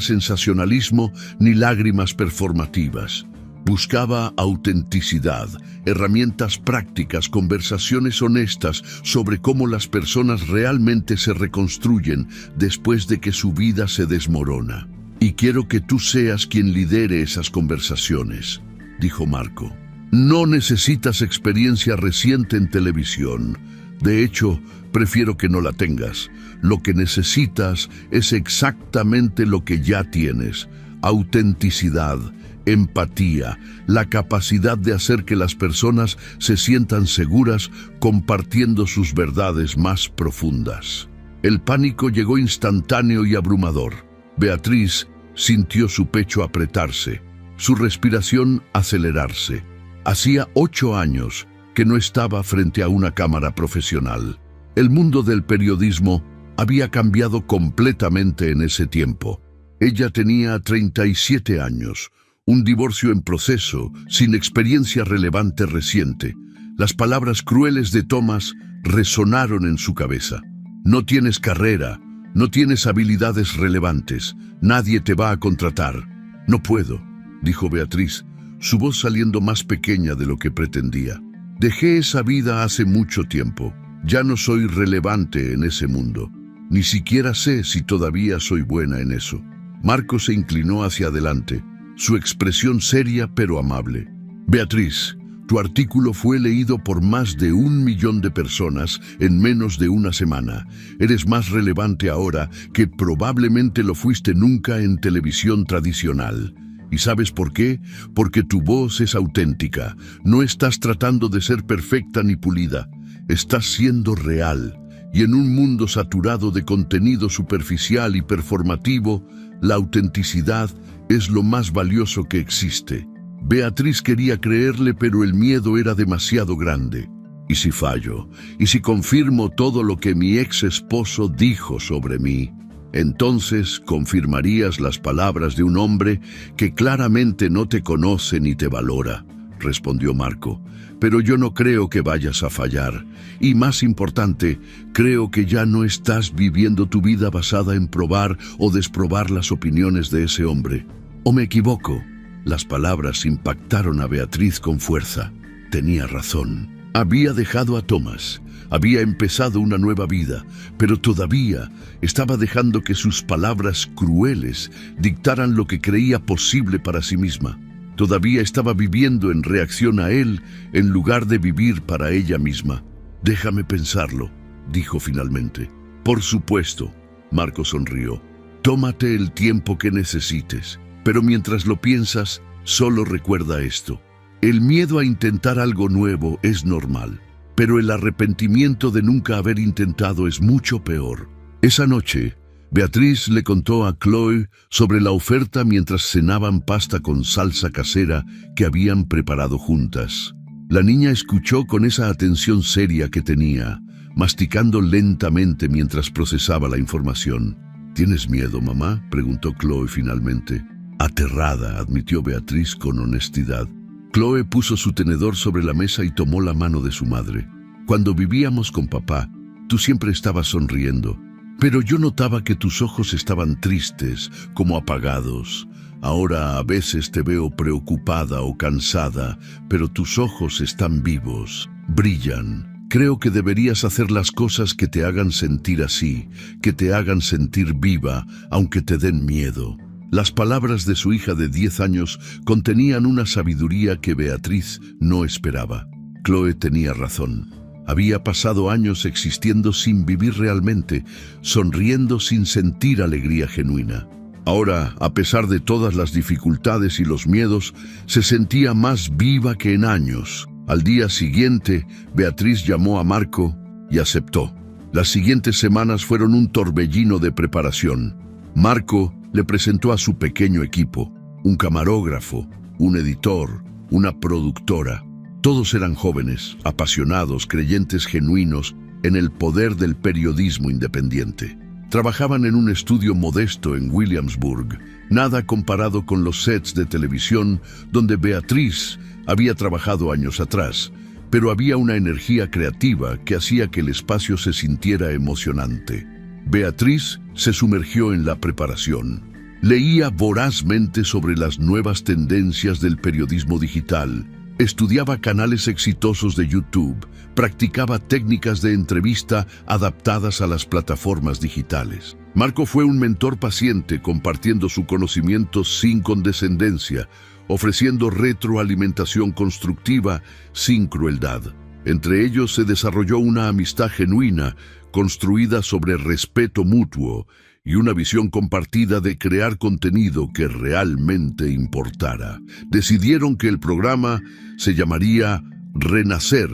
sensacionalismo ni lágrimas performativas. Buscaba autenticidad, herramientas prácticas, conversaciones honestas sobre cómo las personas realmente se reconstruyen después de que su vida se desmorona. «Y quiero que tú seas quien lidere esas conversaciones», dijo Marco. «No necesitas experiencia reciente en televisión. De hecho, prefiero que no la tengas. Lo que necesitas es exactamente lo que ya tienes: autenticidad, empatía, la capacidad de hacer que las personas se sientan seguras compartiendo sus verdades más profundas». El pánico llegó instantáneo y abrumador. Beatriz sintió su pecho apretarse, su respiración acelerarse. Hacía 8 años que no estaba frente a una cámara profesional. El mundo del periodismo había cambiado completamente en ese tiempo. Ella tenía 37 años, un divorcio en proceso, sin experiencia relevante reciente. Las palabras crueles de Thomas resonaron en su cabeza. «No tienes carrera, no tienes habilidades relevantes, nadie te va a contratar». «No puedo», dijo Beatriz, su voz saliendo más pequeña de lo que pretendía. «Dejé esa vida hace mucho tiempo. Ya no soy relevante en ese mundo. Ni siquiera sé si todavía soy buena en eso». Marco se inclinó hacia adelante, su expresión seria pero amable. «Beatriz, tu artículo fue leído por más de 1 millón de personas en menos de una semana. Eres más relevante ahora que probablemente lo fuiste nunca en televisión tradicional. ¿Y sabes por qué? Porque tu voz es auténtica. No estás tratando de ser perfecta ni pulida. Estás siendo real. Y en un mundo saturado de contenido superficial y performativo, la autenticidad es lo más valioso que existe». Beatriz quería creerle, pero el miedo era demasiado grande. ¿Y si fallo? ¿Y si confirmo todo lo que mi ex esposo dijo sobre mí? Entonces confirmarías las palabras de un hombre que claramente no te conoce ni te valora, respondió Marco. Pero yo no creo que vayas a fallar. Y más importante, creo que ya no estás viviendo tu vida basada en probar o desprobar las opiniones de ese hombre. ¿O me equivoco? Las palabras impactaron a Beatriz con fuerza. Tenía razón. Había dejado a Thomas, había empezado una nueva vida, pero todavía estaba dejando que sus palabras crueles dictaran lo que creía posible para sí misma. Todavía estaba viviendo en reacción a él en lugar de vivir para ella misma. «Déjame pensarlo», dijo finalmente. «Por supuesto», Marco sonrió. «Tómate el tiempo que necesites. Pero mientras lo piensas, solo recuerda esto. El miedo a intentar algo nuevo es normal, pero el arrepentimiento de nunca haber intentado es mucho peor». Esa noche, Beatriz le contó a Chloe sobre la oferta mientras cenaban pasta con salsa casera que habían preparado juntas. La niña escuchó con esa atención seria que tenía, masticando lentamente mientras procesaba la información. ¿Tienes miedo, mamá?, preguntó Chloe finalmente. Aterrada, admitió Beatriz con honestidad. Chloe puso su tenedor sobre la mesa y tomó la mano de su madre. Cuando vivíamos con papá, tú siempre estabas sonriendo, pero yo notaba que tus ojos estaban tristes, como apagados. Ahora a veces te veo preocupada o cansada, pero tus ojos están vivos, brillan. Creo que deberías hacer las cosas que te hagan sentir así, que te hagan sentir viva, aunque te den miedo. Las palabras de su hija de 10 años contenían una sabiduría que Beatriz no esperaba. Chloe tenía razón. Había pasado años existiendo sin vivir realmente, sonriendo sin sentir alegría genuina. Ahora, a pesar de todas las dificultades y los miedos, se sentía más viva que en años. Al día siguiente, Beatriz llamó a Marco y aceptó. Las siguientes semanas fueron un torbellino de preparación. Marco le presentó a su pequeño equipo, un camarógrafo, un editor, una productora. Todos eran jóvenes, apasionados, creyentes genuinos en el poder del periodismo independiente. Trabajaban en un estudio modesto en Williamsburg, nada comparado con los sets de televisión donde Beatriz había trabajado años atrás, pero había una energía creativa que hacía que el espacio se sintiera emocionante. Beatriz se sumergió en la preparación. Leía vorazmente sobre las nuevas tendencias del periodismo digital, estudiaba canales exitosos de YouTube, practicaba técnicas de entrevista adaptadas a las plataformas digitales. Marco fue un mentor paciente, compartiendo su conocimiento sin condescendencia, ofreciendo retroalimentación constructiva sin crueldad. Entre ellos se desarrolló una amistad genuina, construida sobre respeto mutuo y una visión compartida de crear contenido que realmente importara. Decidieron que el programa se llamaría Renacer,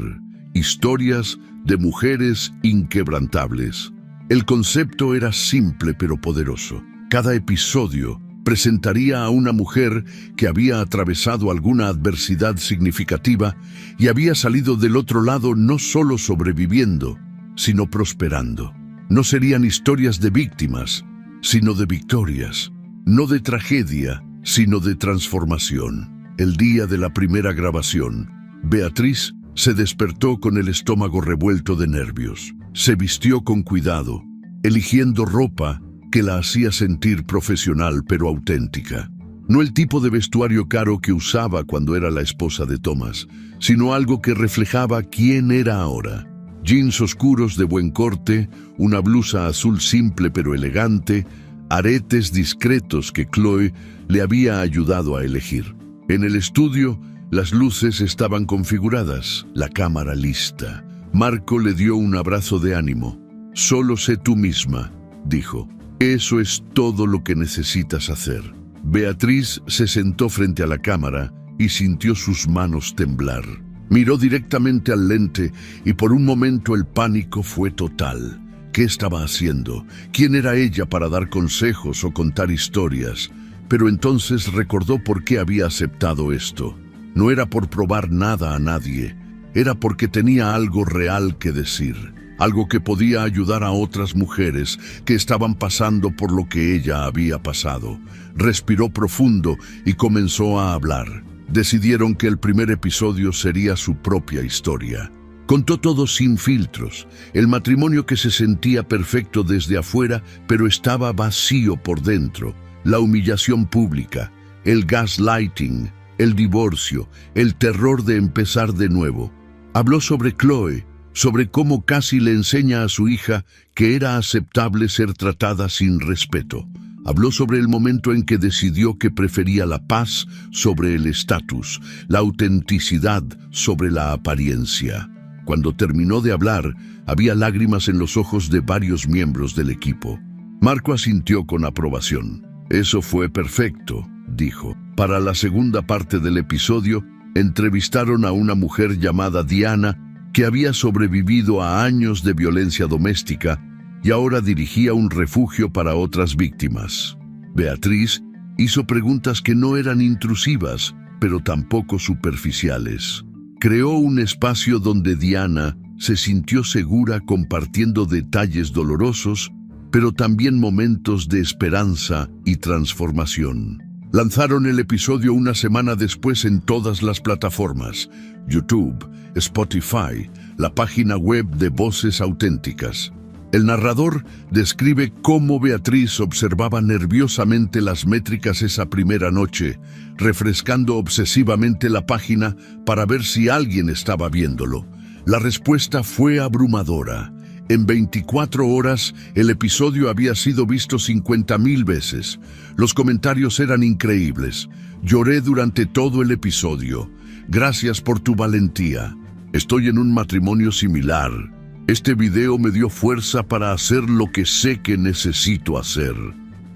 historias de mujeres inquebrantables. El concepto era simple pero poderoso. Cada episodio presentaría a una mujer que había atravesado alguna adversidad significativa y había salido del otro lado no solo sobreviviendo, sino prosperando. No serían historias de víctimas, sino de victorias. No de tragedia, sino de transformación. El día de la primera grabación, Beatriz se despertó con el estómago revuelto de nervios. Se vistió con cuidado, eligiendo ropa que la hacía sentir profesional pero auténtica. No el tipo de vestuario caro que usaba cuando era la esposa de Thomas, sino algo que reflejaba quién era ahora. Jeans oscuros de buen corte, una blusa azul simple pero elegante, aretes discretos que Chloe le había ayudado a elegir. En el estudio, las luces estaban configuradas, la cámara lista. Marco le dio un abrazo de ánimo. «Solo sé tú misma», dijo. «Eso es todo lo que necesitas hacer». Beatriz se sentó frente a la cámara y sintió sus manos temblar. Miró directamente al lente y por un momento el pánico fue total. ¿Qué estaba haciendo? ¿Quién era ella para dar consejos o contar historias? Pero entonces recordó por qué había aceptado esto. No era por probar nada a nadie, era porque tenía algo real que decir, algo que podía ayudar a otras mujeres que estaban pasando por lo que ella había pasado. Respiró profundo y comenzó a hablar. Decidieron que el primer episodio sería su propia historia. Contó todo sin filtros, el matrimonio que se sentía perfecto desde afuera, pero estaba vacío por dentro, la humillación pública, el gaslighting, el divorcio, el terror de empezar de nuevo. Habló sobre Chloe, sobre cómo casi le enseña a su hija que era aceptable ser tratada sin respeto. Habló sobre el momento en que decidió que prefería la paz sobre el estatus, la autenticidad sobre la apariencia. Cuando terminó de hablar, había lágrimas en los ojos de varios miembros del equipo. Marco asintió con aprobación. «Eso fue perfecto», dijo. Para la segunda parte del episodio, entrevistaron a una mujer llamada Diana, que había sobrevivido a años de violencia doméstica y ahora dirigía un refugio para otras víctimas. Beatriz hizo preguntas que no eran intrusivas, pero tampoco superficiales. Creó un espacio donde Diana se sintió segura compartiendo detalles dolorosos, pero también momentos de esperanza y transformación. Lanzaron el episodio una semana después en todas las plataformas: YouTube, Spotify, la página web de Voces Auténticas. El narrador describe cómo Beatriz observaba nerviosamente las métricas esa primera noche, refrescando obsesivamente la página para ver si alguien estaba viéndolo. La respuesta fue abrumadora. En 24 horas, el episodio había sido visto 50,000 veces. Los comentarios eran increíbles. Lloré durante todo el episodio. Gracias por tu valentía. Estoy en un matrimonio similar. Este video me dio fuerza para hacer lo que sé que necesito hacer.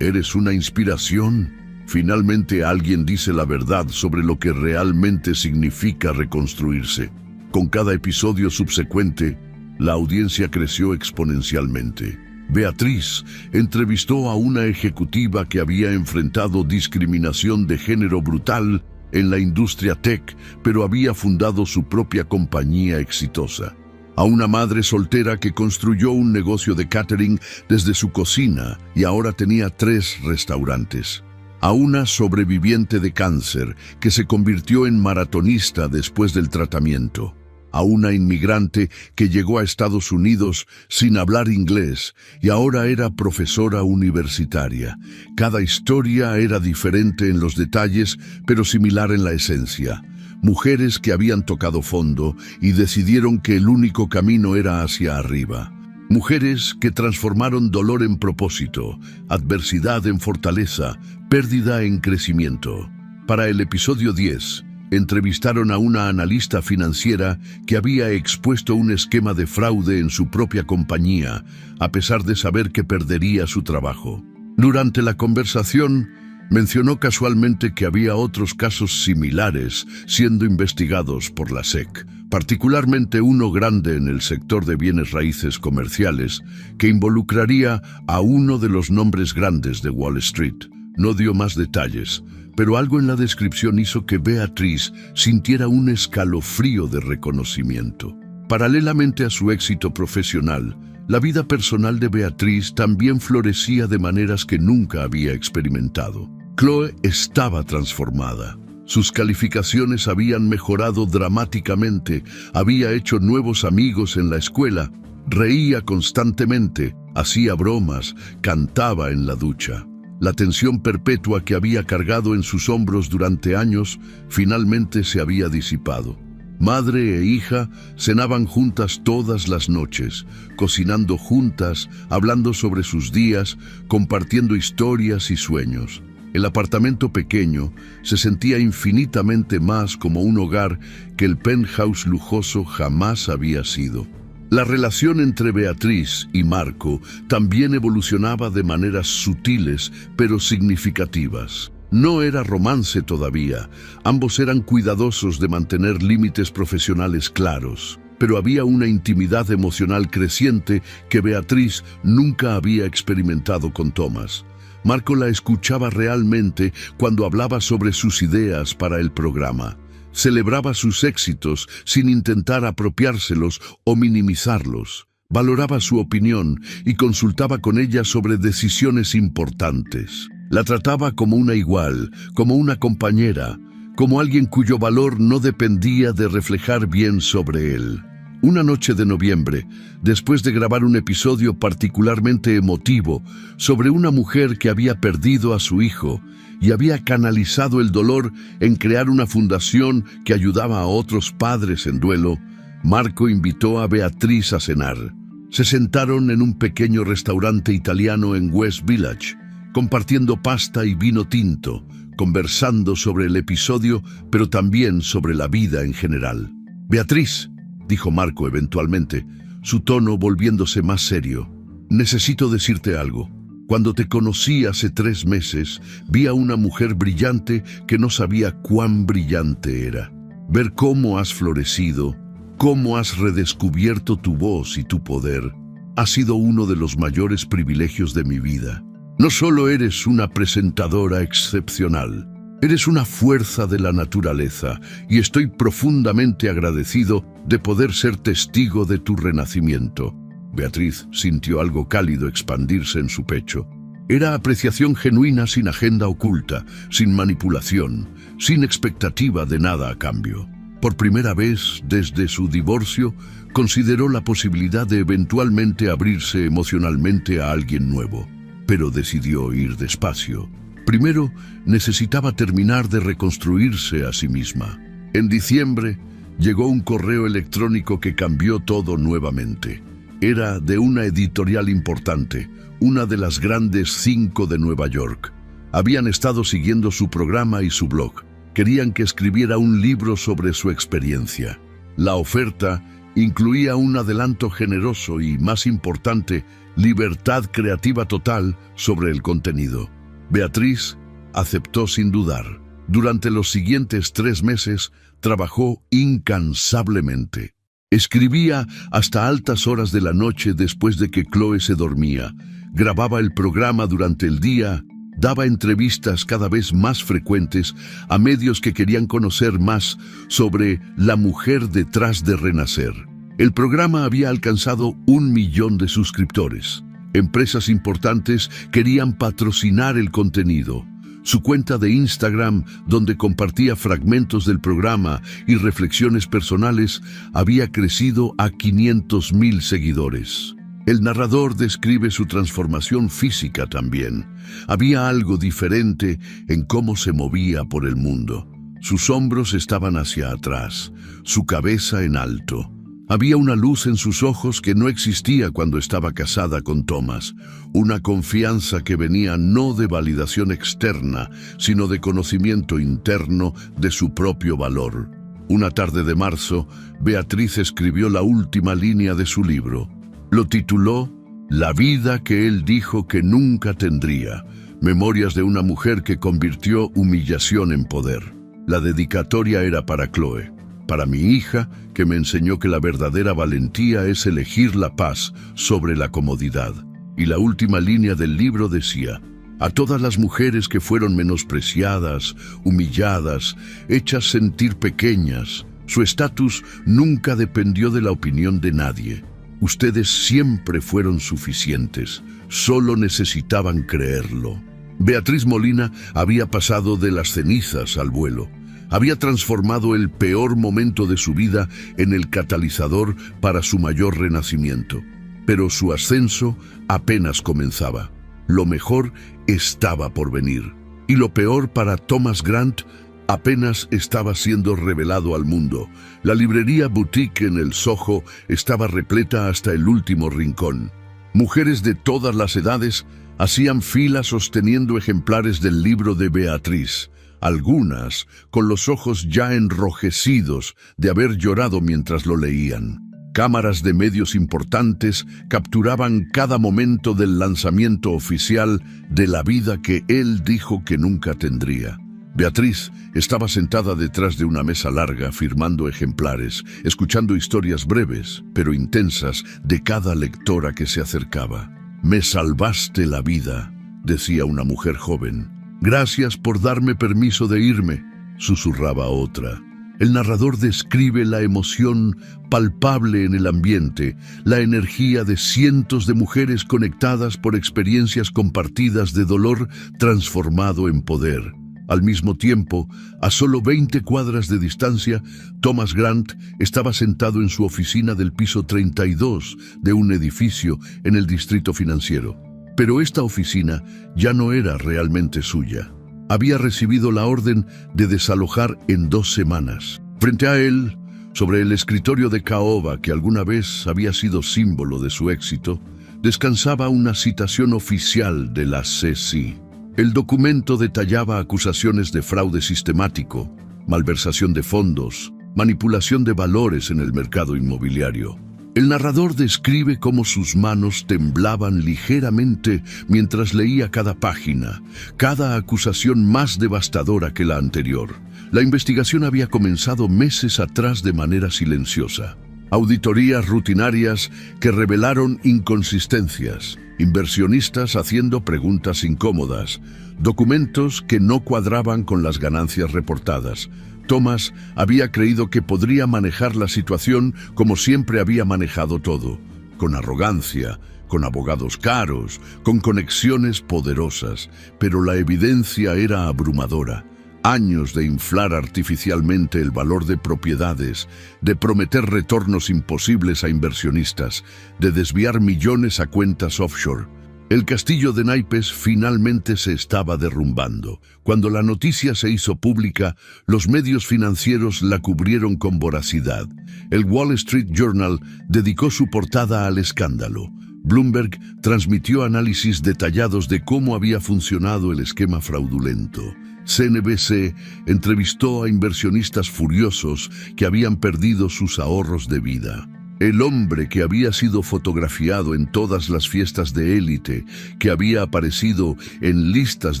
¿Eres una inspiración? Finalmente alguien dice la verdad sobre lo que realmente significa reconstruirse. Con cada episodio subsecuente, la audiencia creció exponencialmente. Beatriz entrevistó a una ejecutiva que había enfrentado discriminación de género brutal en la industria tech, pero había fundado su propia compañía exitosa. A una madre soltera que construyó un negocio de catering desde su cocina y ahora tenía 3 restaurantes. A una sobreviviente de cáncer que se convirtió en maratonista después del tratamiento. A una inmigrante que llegó a Estados Unidos sin hablar inglés y ahora era profesora universitaria. Cada historia era diferente en los detalles, pero similar en la esencia. Mujeres que habían tocado fondo y decidieron que el único camino era hacia arriba. Mujeres que transformaron dolor en propósito, adversidad en fortaleza, pérdida en crecimiento. Para el episodio 10, entrevistaron a una analista financiera que había expuesto un esquema de fraude en su propia compañía, a pesar de saber que perdería su trabajo. Durante la conversación, mencionó casualmente que había otros casos similares siendo investigados por la SEC, particularmente uno grande en el sector de bienes raíces comerciales, que involucraría a uno de los nombres grandes de Wall Street. No dio más detalles, pero algo en la descripción hizo que Beatriz sintiera un escalofrío de reconocimiento. Paralelamente a su éxito profesional, la vida personal de Beatriz también florecía de maneras que nunca había experimentado. Chloe estaba transformada. Sus calificaciones habían mejorado dramáticamente, había hecho nuevos amigos en la escuela, reía constantemente, hacía bromas, cantaba en la ducha. La tensión perpetua que había cargado en sus hombros durante años finalmente se había disipado. Madre e hija cenaban juntas todas las noches, cocinando juntas, hablando sobre sus días, compartiendo historias y sueños. El apartamento pequeño se sentía infinitamente más como un hogar que el penthouse lujoso jamás había sido. La relación entre Beatriz y Marco también evolucionaba de maneras sutiles pero significativas. No era romance todavía, ambos eran cuidadosos de mantener límites profesionales claros, pero había una intimidad emocional creciente que Beatriz nunca había experimentado con Thomas. Marco la escuchaba realmente cuando hablaba sobre sus ideas para el programa. Celebraba sus éxitos sin intentar apropiárselos o minimizarlos. Valoraba su opinión y consultaba con ella sobre decisiones importantes. La trataba como una igual, como una compañera, como alguien cuyo valor no dependía de reflejar bien sobre él. Una noche de noviembre, después de grabar un episodio particularmente emotivo sobre una mujer que había perdido a su hijo y había canalizado el dolor en crear una fundación que ayudaba a otros padres en duelo, Marco invitó a Beatriz a cenar. Se sentaron en un pequeño restaurante italiano en West Village, compartiendo pasta y vino tinto, conversando sobre el episodio, pero también sobre la vida en general. «Beatriz», dijo Marco eventualmente, su tono volviéndose más serio, «necesito decirte algo. Cuando te conocí hace 3 meses, vi a una mujer brillante que no sabía cuán brillante era. Ver cómo has florecido, cómo has redescubierto tu voz y tu poder, ha sido uno de los mayores privilegios de mi vida. No solo eres una presentadora excepcional, Eres una fuerza de la naturaleza y estoy profundamente agradecido de poder ser testigo de tu renacimiento. Beatriz sintió algo cálido expandirse en su pecho. Era apreciación genuina sin agenda oculta, sin manipulación, sin expectativa de nada a cambio. Por primera vez desde su divorcio, consideró la posibilidad de eventualmente abrirse emocionalmente a alguien nuevo, pero decidió ir despacio. Primero, necesitaba terminar de reconstruirse a sí misma. En diciembre, llegó un correo electrónico que cambió todo nuevamente. Era de una editorial importante, una de las grandes 5 de Nueva York. Habían estado siguiendo su programa y su blog. Querían que escribiera un libro sobre su experiencia. La oferta incluía un adelanto generoso y, más importante, libertad creativa total sobre el contenido. Beatriz aceptó sin dudar. Durante los siguientes 3 meses, trabajó incansablemente. Escribía hasta altas horas de la noche después de que Chloe se dormía. Grababa el programa durante el día. Daba entrevistas cada vez más frecuentes a medios que querían conocer más sobre la mujer detrás de Renacer. El programa había alcanzado 1 millón de suscriptores. Empresas importantes querían patrocinar el contenido. Su cuenta de Instagram, donde compartía fragmentos del programa y reflexiones personales, había crecido a 500,000 seguidores. El narrador describe su transformación física también. Había algo diferente en cómo se movía por el mundo. Sus hombros estaban hacia atrás, su cabeza en alto. Había una luz en sus ojos que no existía cuando estaba casada con Thomas, una confianza que venía no de validación externa, sino de conocimiento interno de su propio valor. Una tarde de marzo, Beatriz escribió la última línea de su libro. Lo tituló La vida que él dijo que nunca tendría, memorias de una mujer que convirtió humillación en poder. La dedicatoria era para Chloe, para mi hija, que me enseñó que la verdadera valentía es elegir la paz sobre la comodidad. Y la última línea del libro decía: a todas las mujeres que fueron menospreciadas, humilladas, hechas sentir pequeñas, su estatus nunca dependió de la opinión de nadie. Ustedes siempre fueron suficientes, solo necesitaban creerlo. Beatriz Molina había pasado de las cenizas al vuelo. Había transformado el peor momento de su vida en el catalizador para su mayor renacimiento. Pero su ascenso apenas comenzaba. Lo mejor estaba por venir. Y lo peor para Thomas Grant apenas estaba siendo revelado al mundo. La librería boutique en el Soho estaba repleta hasta el último rincón. Mujeres de todas las edades hacían fila sosteniendo ejemplares del libro de Beatriz, algunas con los ojos ya enrojecidos de haber llorado mientras lo leían. Cámaras de medios importantes capturaban cada momento del lanzamiento oficial de la vida que él dijo que nunca tendría. Beatriz estaba sentada detrás de una mesa larga, firmando ejemplares, escuchando historias breves, pero intensas, de cada lectora que se acercaba. «Me salvaste la vida», decía una mujer joven. «Gracias por darme permiso de irme», susurraba otra. El narrador describe la emoción palpable en el ambiente, la energía de cientos de mujeres conectadas por experiencias compartidas de dolor transformado en poder. Al mismo tiempo, a solo 20 cuadras de distancia, Thomas Grant estaba sentado en su oficina del piso 32 de un edificio en el distrito financiero. Pero esta oficina ya no era realmente suya. Había recibido la orden de desalojar en 2 semanas. Frente a él, sobre el escritorio de caoba que alguna vez había sido símbolo de su éxito, descansaba una citación oficial de la SEC. El documento detallaba acusaciones de fraude sistemático, malversación de fondos, manipulación de valores en el mercado inmobiliario. El narrador describe cómo sus manos temblaban ligeramente mientras leía cada página, cada acusación más devastadora que la anterior. La investigación había comenzado meses atrás de manera silenciosa. Auditorías rutinarias que revelaron inconsistencias, inversionistas haciendo preguntas incómodas, documentos que no cuadraban con las ganancias reportadas. Thomas había creído que podría manejar la situación como siempre había manejado todo, con arrogancia, con abogados caros, con conexiones poderosas, pero la evidencia era abrumadora. Años de inflar artificialmente el valor de propiedades, de prometer retornos imposibles a inversionistas, de desviar millones a cuentas offshore. El castillo de naipes finalmente se estaba derrumbando. Cuando la noticia se hizo pública, los medios financieros la cubrieron con voracidad. El Wall Street Journal dedicó su portada al escándalo. Bloomberg transmitió análisis detallados de cómo había funcionado el esquema fraudulento. CNBC entrevistó a inversionistas furiosos que habían perdido sus ahorros de vida. El hombre que había sido fotografiado en todas las fiestas de élite, que había aparecido en listas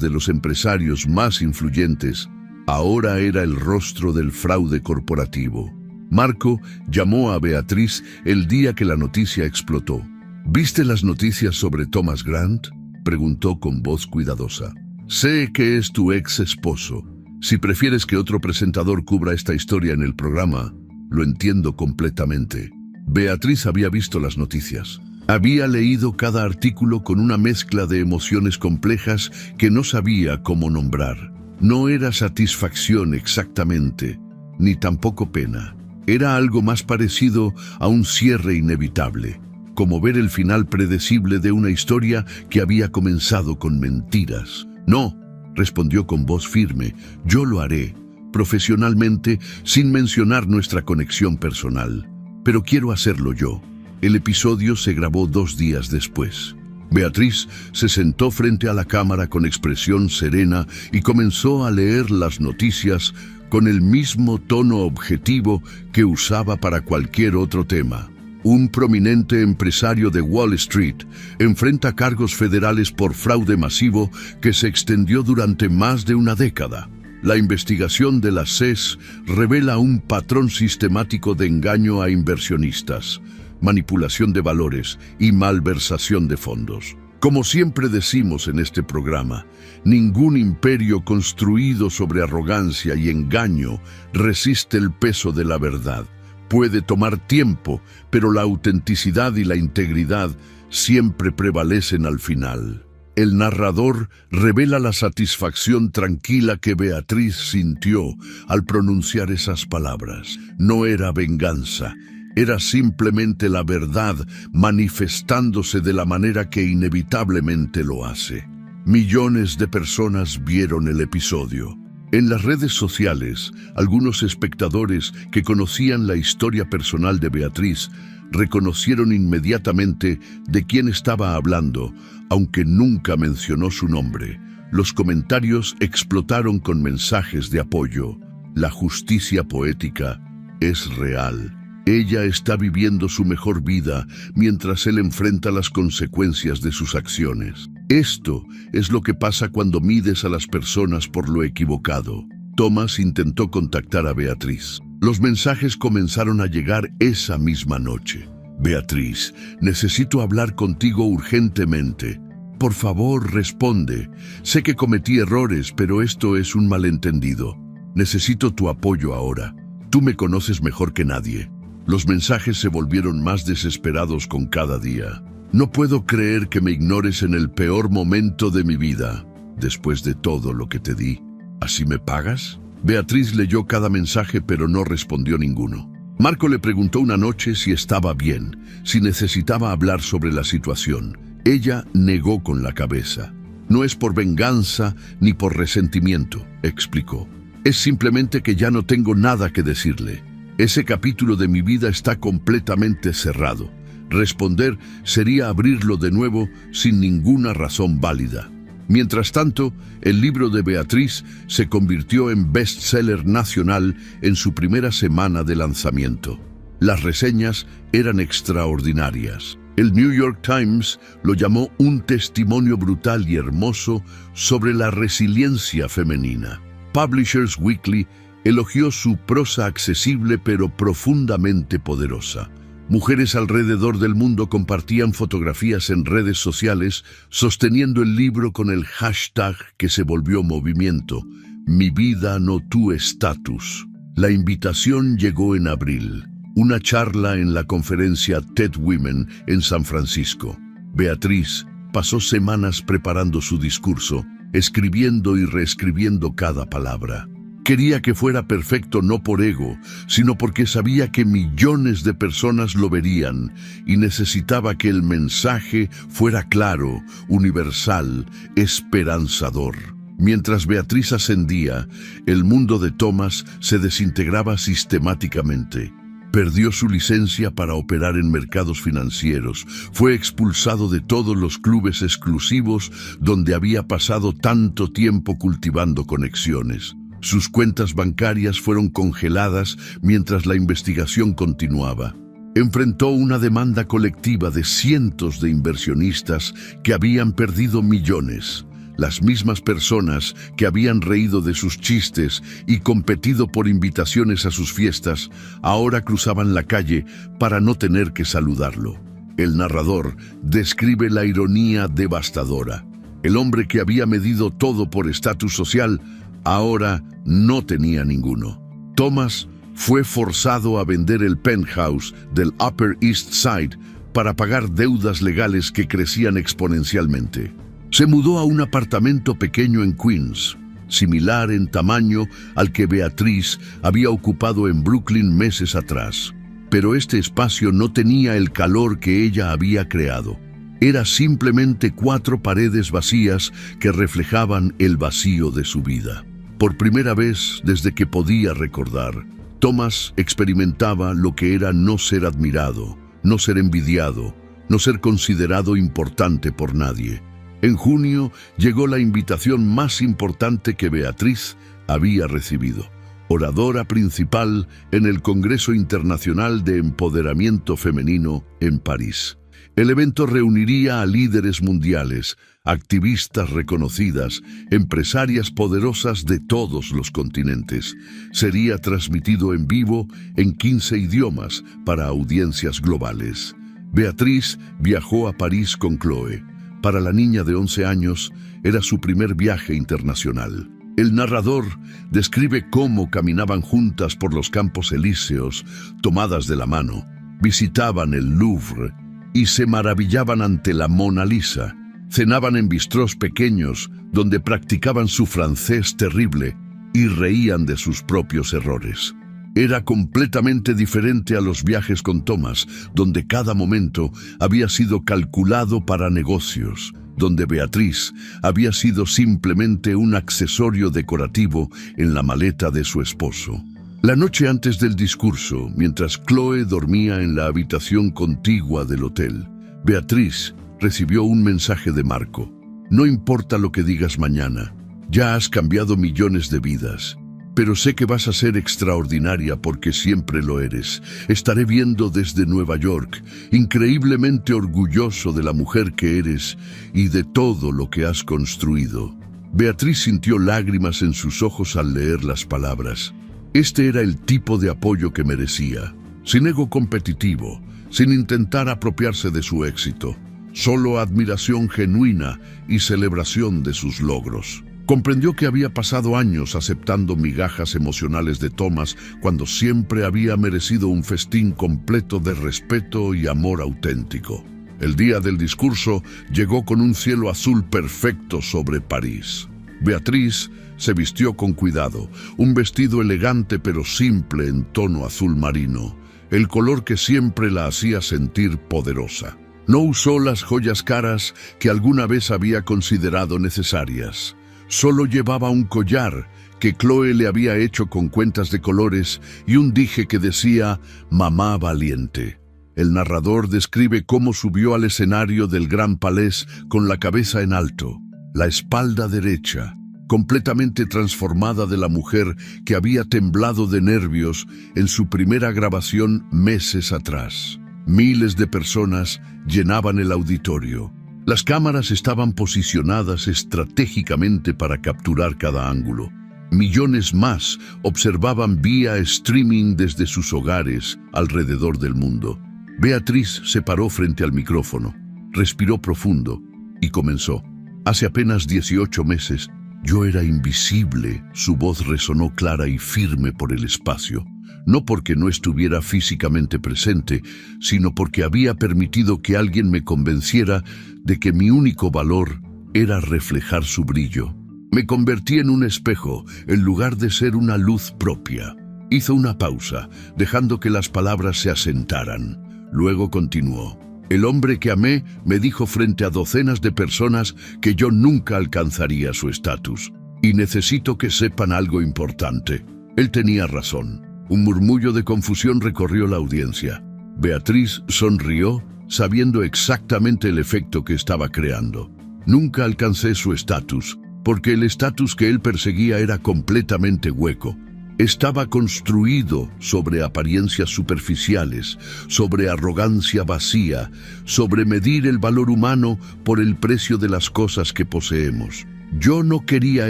de los empresarios más influyentes, ahora era el rostro del fraude corporativo. Marco llamó a Beatriz el día que la noticia explotó. ¿Viste las noticias sobre Thomas Grant?, preguntó con voz cuidadosa. Sé que es tu ex esposo. Si prefieres que otro presentador cubra esta historia en el programa, lo entiendo completamente. Beatriz había visto las noticias. Había leído cada artículo con una mezcla de emociones complejas que no sabía cómo nombrar. No era satisfacción exactamente, ni tampoco pena. Era algo más parecido a un cierre inevitable, como ver el final predecible de una historia que había comenzado con mentiras. No, respondió con voz firme, yo lo haré, profesionalmente, sin mencionar nuestra conexión personal. Pero quiero hacerlo yo. El episodio se grabó 2 días después. Beatriz se sentó frente a la cámara con expresión serena y comenzó a leer las noticias con el mismo tono objetivo que usaba para cualquier otro tema. Un prominente empresario de Wall Street enfrenta cargos federales por fraude masivo que se extendió durante más de una década. La investigación de la SEC revela un patrón sistemático de engaño a inversionistas, manipulación de valores y malversación de fondos. Como siempre decimos en este programa, ningún imperio construido sobre arrogancia y engaño resiste el peso de la verdad. Puede tomar tiempo, pero la autenticidad y la integridad siempre prevalecen al final. El narrador revela la satisfacción tranquila que Beatriz sintió al pronunciar esas palabras. No era venganza, era simplemente la verdad manifestándose de la manera que inevitablemente lo hace. Millones de personas vieron el episodio. En las redes sociales, algunos espectadores que conocían la historia personal de Beatriz reconocieron inmediatamente de quién estaba hablando, aunque nunca mencionó su nombre. Los comentarios explotaron con mensajes de apoyo. La justicia poética es real. Ella está viviendo su mejor vida mientras él enfrenta las consecuencias de sus acciones. Esto es lo que pasa cuando mides a las personas por lo equivocado. Thomas intentó contactar a Beatriz. Los mensajes comenzaron a llegar esa misma noche. Beatriz, necesito hablar contigo urgentemente. Por favor, responde. Sé que cometí errores, pero esto es un malentendido. Necesito tu apoyo ahora. Tú me conoces mejor que nadie. Los mensajes se volvieron más desesperados con cada día. No puedo creer que me ignores en el peor momento de mi vida. Después de todo lo que te di, ¿así me pagas? Beatriz leyó cada mensaje, pero no respondió ninguno. Marco le preguntó una noche si estaba bien, si necesitaba hablar sobre la situación. Ella negó con la cabeza. No es por venganza ni por resentimiento, explicó. Es simplemente que ya no tengo nada que decirle. Ese capítulo de mi vida está completamente cerrado. Responder sería abrirlo de nuevo sin ninguna razón válida. Mientras tanto, el libro de Beatriz se convirtió en bestseller nacional en su primera semana de lanzamiento. Las reseñas eran extraordinarias. El New York Times lo llamó un testimonio brutal y hermoso sobre la resiliencia femenina. Publishers Weekly elogió su prosa accesible pero profundamente poderosa. Mujeres alrededor del mundo compartían fotografías en redes sociales sosteniendo el libro con el hashtag que se volvió movimiento, Mi vida no tu estatus. La invitación llegó en abril, una charla en la conferencia TED Women en San Francisco. Beatriz pasó semanas preparando su discurso, escribiendo y reescribiendo cada palabra. Quería que fuera perfecto no por ego, sino porque sabía que millones de personas lo verían y necesitaba que el mensaje fuera claro, universal, esperanzador. Mientras Beatriz ascendía, el mundo de Thomas se desintegraba sistemáticamente. Perdió su licencia para operar en mercados financieros, fue expulsado de todos los clubes exclusivos donde había pasado tanto tiempo cultivando conexiones. Sus cuentas bancarias fueron congeladas mientras la investigación continuaba. Enfrentó una demanda colectiva de cientos de inversionistas que habían perdido millones. Las mismas personas que habían reído de sus chistes y competido por invitaciones a sus fiestas, ahora cruzaban la calle para no tener que saludarlo. El narrador describe la ironía devastadora. El hombre que había medido todo por estatus social, ahora no tenía ninguno. Thomas fue forzado a vender el penthouse del Upper East Side para pagar deudas legales que crecían exponencialmente. Se mudó a un apartamento pequeño en Queens, similar en tamaño al que Beatriz había ocupado en Brooklyn meses atrás. Pero este espacio no tenía el calor que ella había creado. Era simplemente 4 paredes vacías que reflejaban el vacío de su vida. Por primera vez desde que podía recordar, Thomas experimentaba lo que era no ser admirado, no ser envidiado, no ser considerado importante por nadie. En junio llegó la invitación más importante que Beatriz había recibido. Oradora principal en el Congreso Internacional de Empoderamiento Femenino en París. El evento reuniría a líderes mundiales, activistas reconocidas, empresarias poderosas de todos los continentes. Sería transmitido en vivo en 15 idiomas para audiencias globales. Beatriz viajó a París con Chloe. Para la niña de 11 años, era su primer viaje internacional. El narrador describe cómo caminaban juntas por los Campos Elíseos, tomadas de la mano, visitaban el Louvre y se maravillaban ante la Mona Lisa. Cenaban en bistrós pequeños donde practicaban su francés terrible y reían de sus propios errores. Era completamente diferente a los viajes con Thomas, donde cada momento había sido calculado para negocios, donde Beatriz había sido simplemente un accesorio decorativo en la maleta de su esposo. La noche antes del discurso, mientras Chloe dormía en la habitación contigua del hotel, Beatriz recibió un mensaje de Marco. No importa lo que digas mañana, ya has cambiado millones de vidas. Pero sé que vas a ser extraordinaria porque siempre lo eres. Estaré viendo desde Nueva York, increíblemente orgulloso de la mujer que eres y de todo lo que has construido. Beatriz sintió lágrimas en sus ojos al leer las palabras. Este era el tipo de apoyo que merecía, sin ego competitivo, sin intentar apropiarse de su éxito, solo admiración genuina y celebración de sus logros. Comprendió que había pasado años aceptando migajas emocionales de Thomas cuando siempre había merecido un festín completo de respeto y amor auténtico. El día del discurso llegó con un cielo azul perfecto sobre París. Beatriz se vistió con cuidado, un vestido elegante pero simple en tono azul marino, el color que siempre la hacía sentir poderosa. No usó las joyas caras que alguna vez había considerado necesarias. Solo llevaba un collar que Chloe le había hecho con cuentas de colores y un dije que decía «Mamá valiente». El narrador describe cómo subió al escenario del Gran Palais con la cabeza en alto, la espalda derecha, completamente transformada de la mujer que había temblado de nervios en su primera grabación meses atrás. Miles de personas llenaban el auditorio. Las cámaras estaban posicionadas estratégicamente para capturar cada ángulo. Millones más observaban vía streaming desde sus hogares alrededor del mundo. Beatriz se paró frente al micrófono, respiró profundo y comenzó. Hace apenas 18 meses, yo era invisible. Su voz resonó clara y firme por el espacio. No porque no estuviera físicamente presente, sino porque había permitido que alguien me convenciera de que mi único valor era reflejar su brillo. Me convertí en un espejo, en lugar de ser una luz propia. Hizo una pausa, dejando que las palabras se asentaran. Luego continuó. El hombre que amé me dijo frente a docenas de personas que yo nunca alcanzaría su estatus. Y necesito que sepan algo importante. Él tenía razón. Un murmullo de confusión recorrió la audiencia. Beatriz sonrió, sabiendo exactamente el efecto que estaba creando. Nunca alcancé su estatus, porque el estatus que él perseguía era completamente hueco. Estaba construido sobre apariencias superficiales, sobre arrogancia vacía, sobre medir el valor humano por el precio de las cosas que poseemos. Yo no quería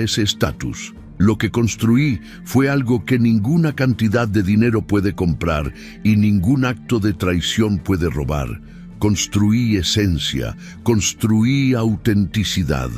ese estatus. Lo que construí fue algo que ninguna cantidad de dinero puede comprar y ningún acto de traición puede robar. Construí esencia, construí autenticidad.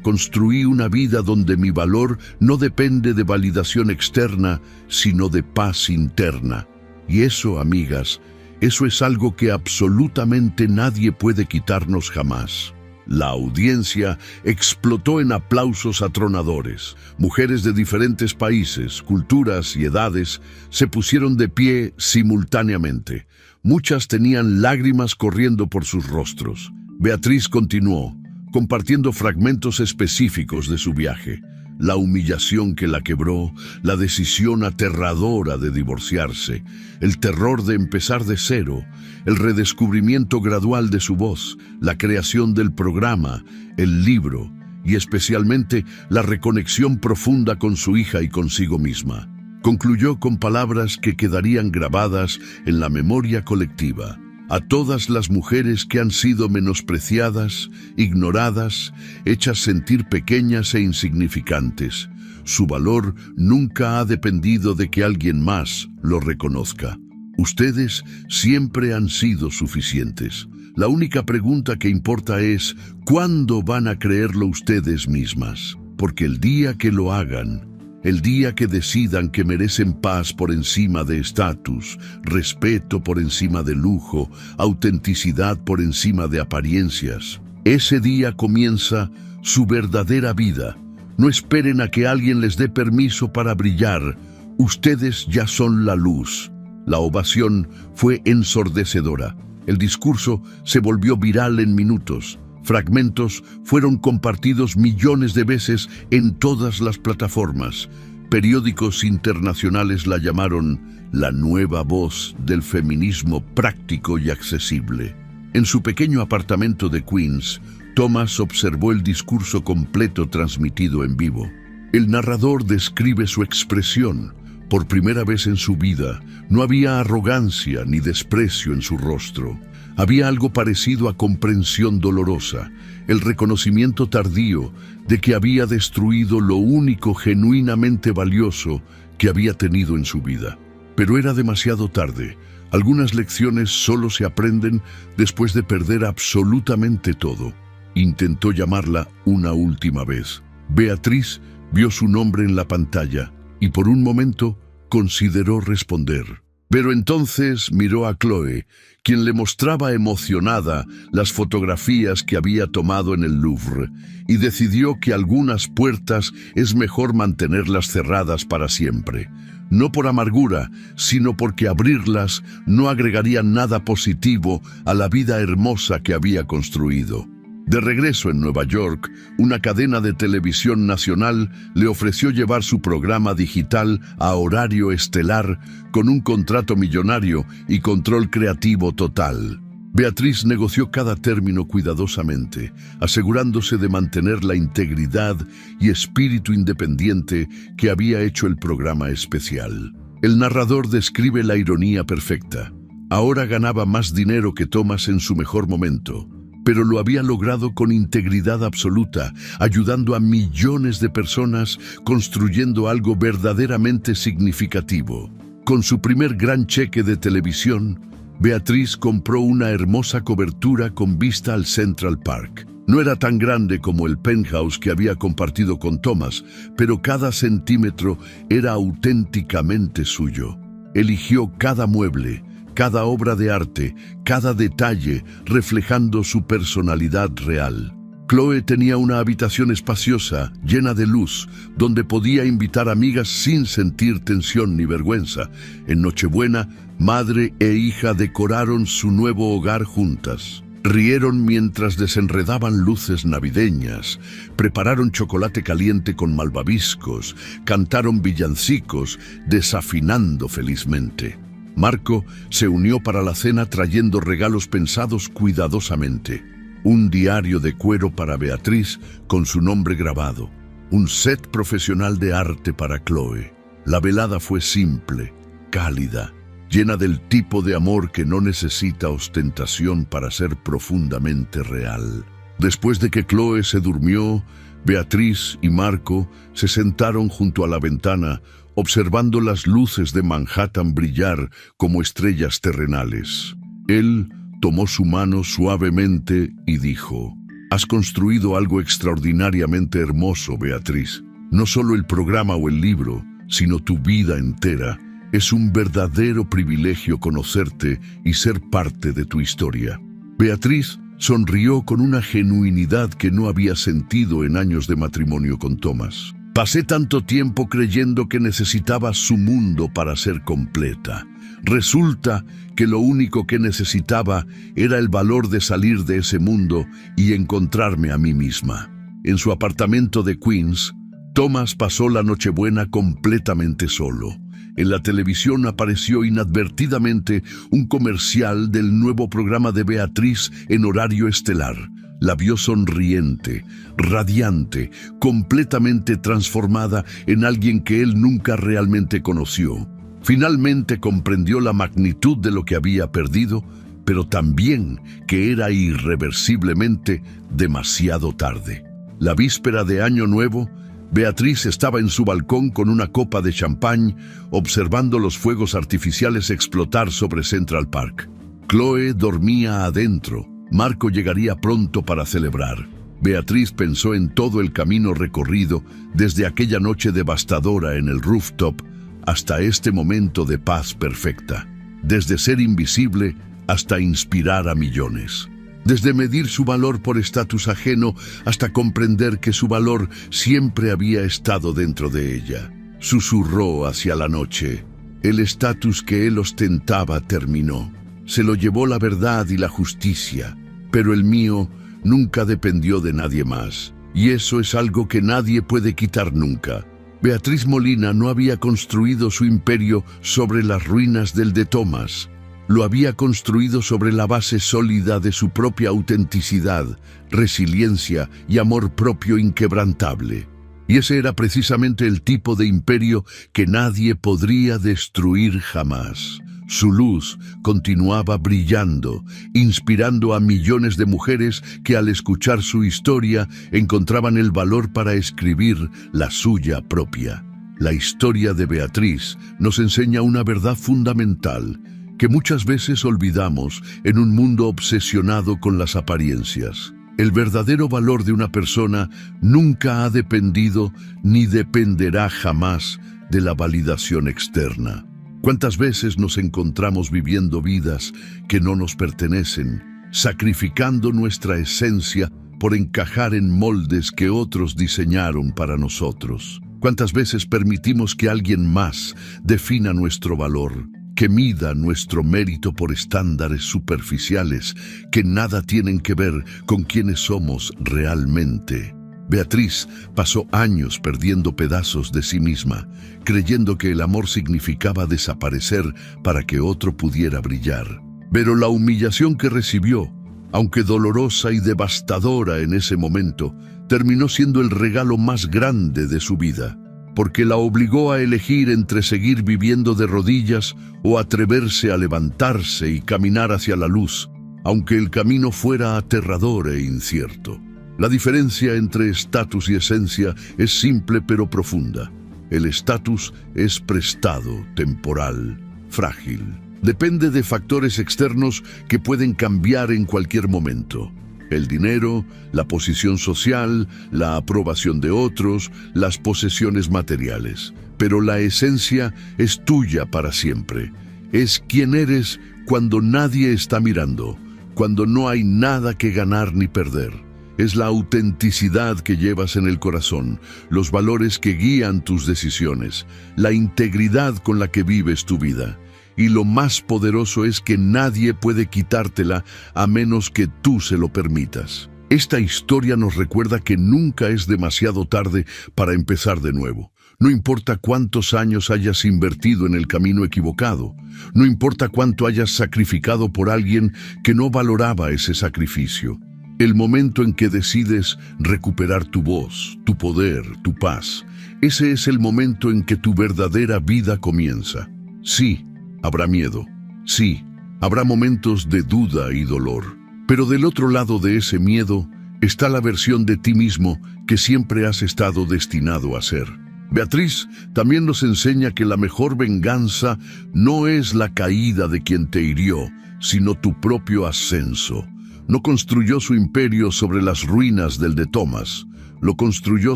Construí una vida donde mi valor no depende de validación externa, sino de paz interna. Y eso, amigas, eso es algo que absolutamente nadie puede quitarnos jamás. La audiencia explotó en aplausos atronadores. Mujeres de diferentes países, culturas y edades se pusieron de pie simultáneamente. Muchas tenían lágrimas corriendo por sus rostros. Beatriz continuó, compartiendo fragmentos específicos de su viaje. La humillación que la quebró, la decisión aterradora de divorciarse, el terror de empezar de cero, el redescubrimiento gradual de su voz, la creación del programa, el libro y especialmente la reconexión profunda con su hija y consigo misma. Concluyó con palabras que quedarían grabadas en la memoria colectiva. A todas las mujeres que han sido menospreciadas, ignoradas, hechas sentir pequeñas e insignificantes. Su valor nunca ha dependido de que alguien más lo reconozca. Ustedes siempre han sido suficientes. La única pregunta que importa es, ¿cuándo van a creerlo ustedes mismas? Porque el día que lo hagan, el día que decidan que merecen paz por encima de estatus, respeto por encima de lujo, autenticidad por encima de apariencias, ese día comienza su verdadera vida. No esperen a que alguien les dé permiso para brillar. Ustedes ya son la luz. La ovación fue ensordecedora. El discurso se volvió viral en minutos. Fragmentos fueron compartidos millones de veces en todas las plataformas. Periódicos internacionales la llamaron la nueva voz del feminismo práctico y accesible. En su pequeño apartamento de Queens, Thomas observó el discurso completo transmitido en vivo. El narrador describe su expresión. Por primera vez en su vida, no había arrogancia ni desprecio en su rostro. Había algo parecido a comprensión dolorosa, el reconocimiento tardío de que había destruido lo único genuinamente valioso que había tenido en su vida. Pero era demasiado tarde. Algunas lecciones solo se aprenden después de perder absolutamente todo. Intentó llamarla una última vez. Beatriz vio su nombre en la pantalla y por un momento consideró responder. Pero entonces miró a Chloe, quien le mostraba emocionada las fotografías que había tomado en el Louvre, y decidió que algunas puertas es mejor mantenerlas cerradas para siempre. No por amargura, sino porque abrirlas no agregaría nada positivo a la vida hermosa que había construido. De regreso en Nueva York, una cadena de televisión nacional le ofreció llevar su programa digital a horario estelar con un contrato millonario y control creativo total. Beatriz negoció cada término cuidadosamente, asegurándose de mantener la integridad y espíritu independiente que había hecho el programa especial. El narrador describe la ironía perfecta. Ahora ganaba más dinero que Thomas en su mejor momento, pero lo había logrado con integridad absoluta, ayudando a millones de personas, construyendo algo verdaderamente significativo. Con su primer gran cheque de televisión, Beatriz compró una hermosa cobertura con vista al Central Park. No era tan grande como el penthouse que había compartido con Thomas, pero cada centímetro era auténticamente suyo. Eligió cada mueble, cada obra de arte, cada detalle, reflejando su personalidad real. Chloe tenía una habitación espaciosa, llena de luz, donde podía invitar amigas sin sentir tensión ni vergüenza. En Nochebuena, madre e hija decoraron su nuevo hogar juntas. Rieron mientras desenredaban luces navideñas, prepararon chocolate caliente con malvaviscos, cantaron villancicos, desafinando felizmente. Marco se unió para la cena trayendo regalos pensados cuidadosamente. Un diario de cuero para Beatriz con su nombre grabado. Un set profesional de arte para Chloe. La velada fue simple, cálida, llena del tipo de amor que no necesita ostentación para ser profundamente real. Después de que Chloe se durmió, Beatriz y Marco se sentaron junto a la ventana, observando las luces de Manhattan brillar como estrellas terrenales. Él tomó su mano suavemente y dijo: «Has construido algo extraordinariamente hermoso, Beatriz. No solo el programa o el libro, sino tu vida entera. Es un verdadero privilegio conocerte y ser parte de tu historia». Beatriz sonrió con una genuinidad que no había sentido en años de matrimonio con Thomas. «Pasé tanto tiempo creyendo que necesitaba su mundo para ser completa. Resulta que lo único que necesitaba era el valor de salir de ese mundo y encontrarme a mí misma». En su apartamento de Queens, Thomas pasó la Nochebuena completamente solo. En la televisión apareció inadvertidamente un comercial del nuevo programa de Beatriz en horario estelar. La vio sonriente, radiante, completamente transformada en alguien que él nunca realmente conoció. Finalmente comprendió la magnitud de lo que había perdido, pero también que era irreversiblemente demasiado tarde. La víspera de Año Nuevo, Beatriz estaba en su balcón con una copa de champán, observando los fuegos artificiales explotar sobre Central Park. Chloe dormía adentro. Marco llegaría pronto para celebrar. Beatriz pensó en todo el camino recorrido desde aquella noche devastadora en el rooftop hasta este momento de paz perfecta. Desde ser invisible hasta inspirar a millones. Desde medir su valor por estatus ajeno hasta comprender que su valor siempre había estado dentro de ella. Susurró hacia la noche. El estatus que él ostentaba terminó. Se lo llevó la verdad y la justicia, pero el mío nunca dependió de nadie más. Y eso es algo que nadie puede quitar nunca. Beatriz Molina no había construido su imperio sobre las ruinas del de Thomas. Lo había construido sobre la base sólida de su propia autenticidad, resiliencia y amor propio inquebrantable. Y ese era precisamente el tipo de imperio que nadie podría destruir jamás. Su luz continuaba brillando, inspirando a millones de mujeres que al escuchar su historia encontraban el valor para escribir la suya propia. La historia de Beatriz nos enseña una verdad fundamental que muchas veces olvidamos en un mundo obsesionado con las apariencias. El verdadero valor de una persona nunca ha dependido ni dependerá jamás de la validación externa. ¿Cuántas veces nos encontramos viviendo vidas que no nos pertenecen, sacrificando nuestra esencia por encajar en moldes que otros diseñaron para nosotros? ¿Cuántas veces permitimos que alguien más defina nuestro valor, que mida nuestro mérito por estándares superficiales que nada tienen que ver con quienes somos realmente? Beatriz pasó años perdiendo pedazos de sí misma, creyendo que el amor significaba desaparecer para que otro pudiera brillar. Pero la humillación que recibió, aunque dolorosa y devastadora en ese momento, terminó siendo el regalo más grande de su vida, porque la obligó a elegir entre seguir viviendo de rodillas o atreverse a levantarse y caminar hacia la luz, aunque el camino fuera aterrador e incierto. La diferencia entre estatus y esencia es simple pero profunda. El estatus es prestado, temporal, frágil. Depende de factores externos que pueden cambiar en cualquier momento. El dinero, la posición social, la aprobación de otros, las posesiones materiales. Pero la esencia es tuya para siempre. Es quien eres cuando nadie está mirando, cuando no hay nada que ganar ni perder. Es la autenticidad que llevas en el corazón, los valores que guían tus decisiones, la integridad con la que vives tu vida. Y lo más poderoso es que nadie puede quitártela a menos que tú se lo permitas. Esta historia nos recuerda que nunca es demasiado tarde para empezar de nuevo. No importa cuántos años hayas invertido en el camino equivocado. No importa cuánto hayas sacrificado por alguien que no valoraba ese sacrificio. El momento en que decides recuperar tu voz, tu poder, tu paz, ese es el momento en que tu verdadera vida comienza. Sí, habrá miedo. Sí, habrá momentos de duda y dolor. Pero del otro lado de ese miedo está la versión de ti mismo que siempre has estado destinado a ser. Beatriz también nos enseña que la mejor venganza no es la caída de quien te hirió, sino tu propio ascenso. No construyó su imperio sobre las ruinas del de Thomas. Lo construyó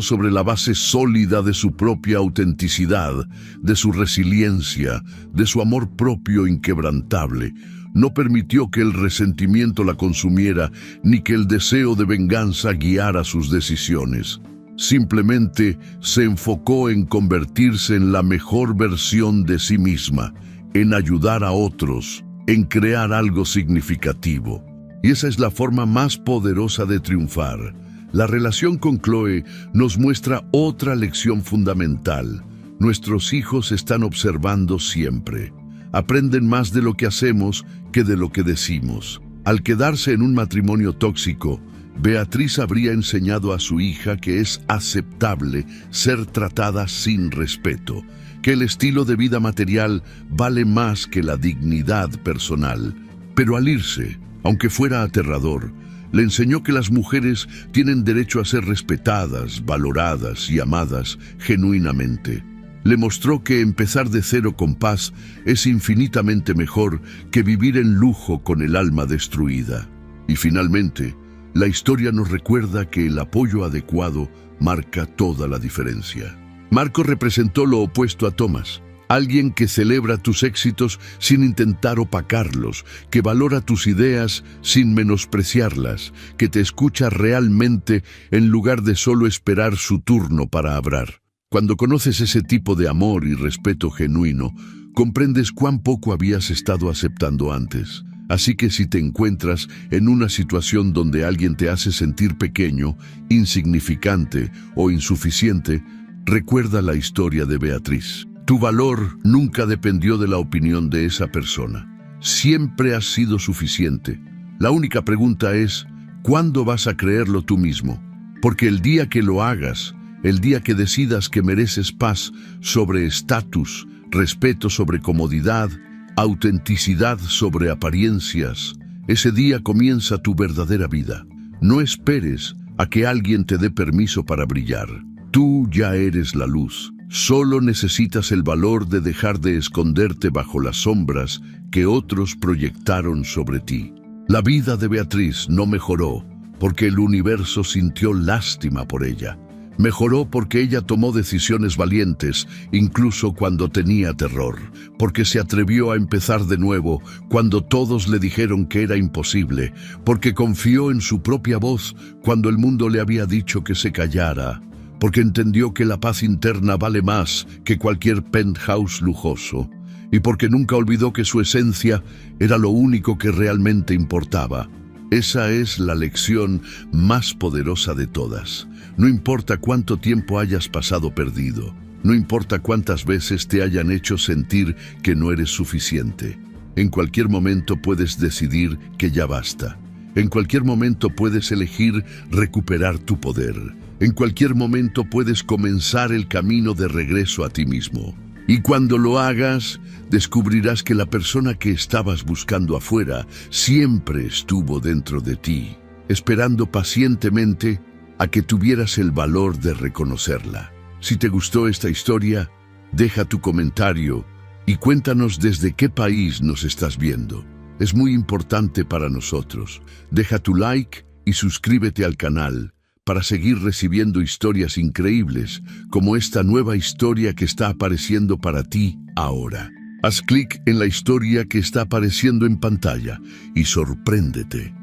sobre la base sólida de su propia autenticidad, de su resiliencia, de su amor propio inquebrantable. No permitió que el resentimiento la consumiera, ni que el deseo de venganza guiara sus decisiones. Simplemente se enfocó en convertirse en la mejor versión de sí misma, en ayudar a otros, en crear algo significativo. Y esa es la forma más poderosa de triunfar. La relación con Chloe nos muestra otra lección fundamental. Nuestros hijos están observando siempre. Aprenden más de lo que hacemos que de lo que decimos. Al quedarse en un matrimonio tóxico, Beatriz habría enseñado a su hija que es aceptable ser tratada sin respeto, que el estilo de vida material vale más que la dignidad personal. Pero al irse, aunque fuera aterrador, le enseñó que las mujeres tienen derecho a ser respetadas, valoradas y amadas genuinamente. Le mostró que empezar de cero con paz es infinitamente mejor que vivir en lujo con el alma destruida. Y finalmente, la historia nos recuerda que el apoyo adecuado marca toda la diferencia. Marco representó lo opuesto a Thomas. Alguien que celebra tus éxitos sin intentar opacarlos, que valora tus ideas sin menospreciarlas, que te escucha realmente en lugar de solo esperar su turno para hablar. Cuando conoces ese tipo de amor y respeto genuino, comprendes cuán poco habías estado aceptando antes. Así que si te encuentras en una situación donde alguien te hace sentir pequeño, insignificante o insuficiente, recuerda la historia de Beatriz. Tu valor nunca dependió de la opinión de esa persona. Siempre has sido suficiente. La única pregunta es, ¿cuándo vas a creerlo tú mismo? Porque el día que lo hagas, el día que decidas que mereces paz sobre estatus, respeto sobre comodidad, autenticidad sobre apariencias, ese día comienza tu verdadera vida. No esperes a que alguien te dé permiso para brillar. Tú ya eres la luz. Solo necesitas el valor de dejar de esconderte bajo las sombras que otros proyectaron sobre ti. La vida de Beatriz no mejoró porque el universo sintió lástima por ella. Mejoró porque ella tomó decisiones valientes, incluso cuando tenía terror, porque se atrevió a empezar de nuevo cuando todos le dijeron que era imposible, porque confió en su propia voz cuando el mundo le había dicho que se callara, porque entendió que la paz interna vale más que cualquier penthouse lujoso, y porque nunca olvidó que su esencia era lo único que realmente importaba. Esa es la lección más poderosa de todas. No importa cuánto tiempo hayas pasado perdido, no importa cuántas veces te hayan hecho sentir que no eres suficiente. En cualquier momento puedes decidir que ya basta. En cualquier momento puedes elegir recuperar tu poder. En cualquier momento puedes comenzar el camino de regreso a ti mismo. Y cuando lo hagas, descubrirás que la persona que estabas buscando afuera siempre estuvo dentro de ti, esperando pacientemente a que tuvieras el valor de reconocerla. Si te gustó esta historia, deja tu comentario Y cuéntanos desde qué país nos estás viendo. Es muy importante para nosotros. Deja tu like y suscríbete al canal para seguir recibiendo historias increíbles como esta nueva historia que está apareciendo para ti ahora. Haz clic en la historia que está apareciendo en pantalla y sorpréndete.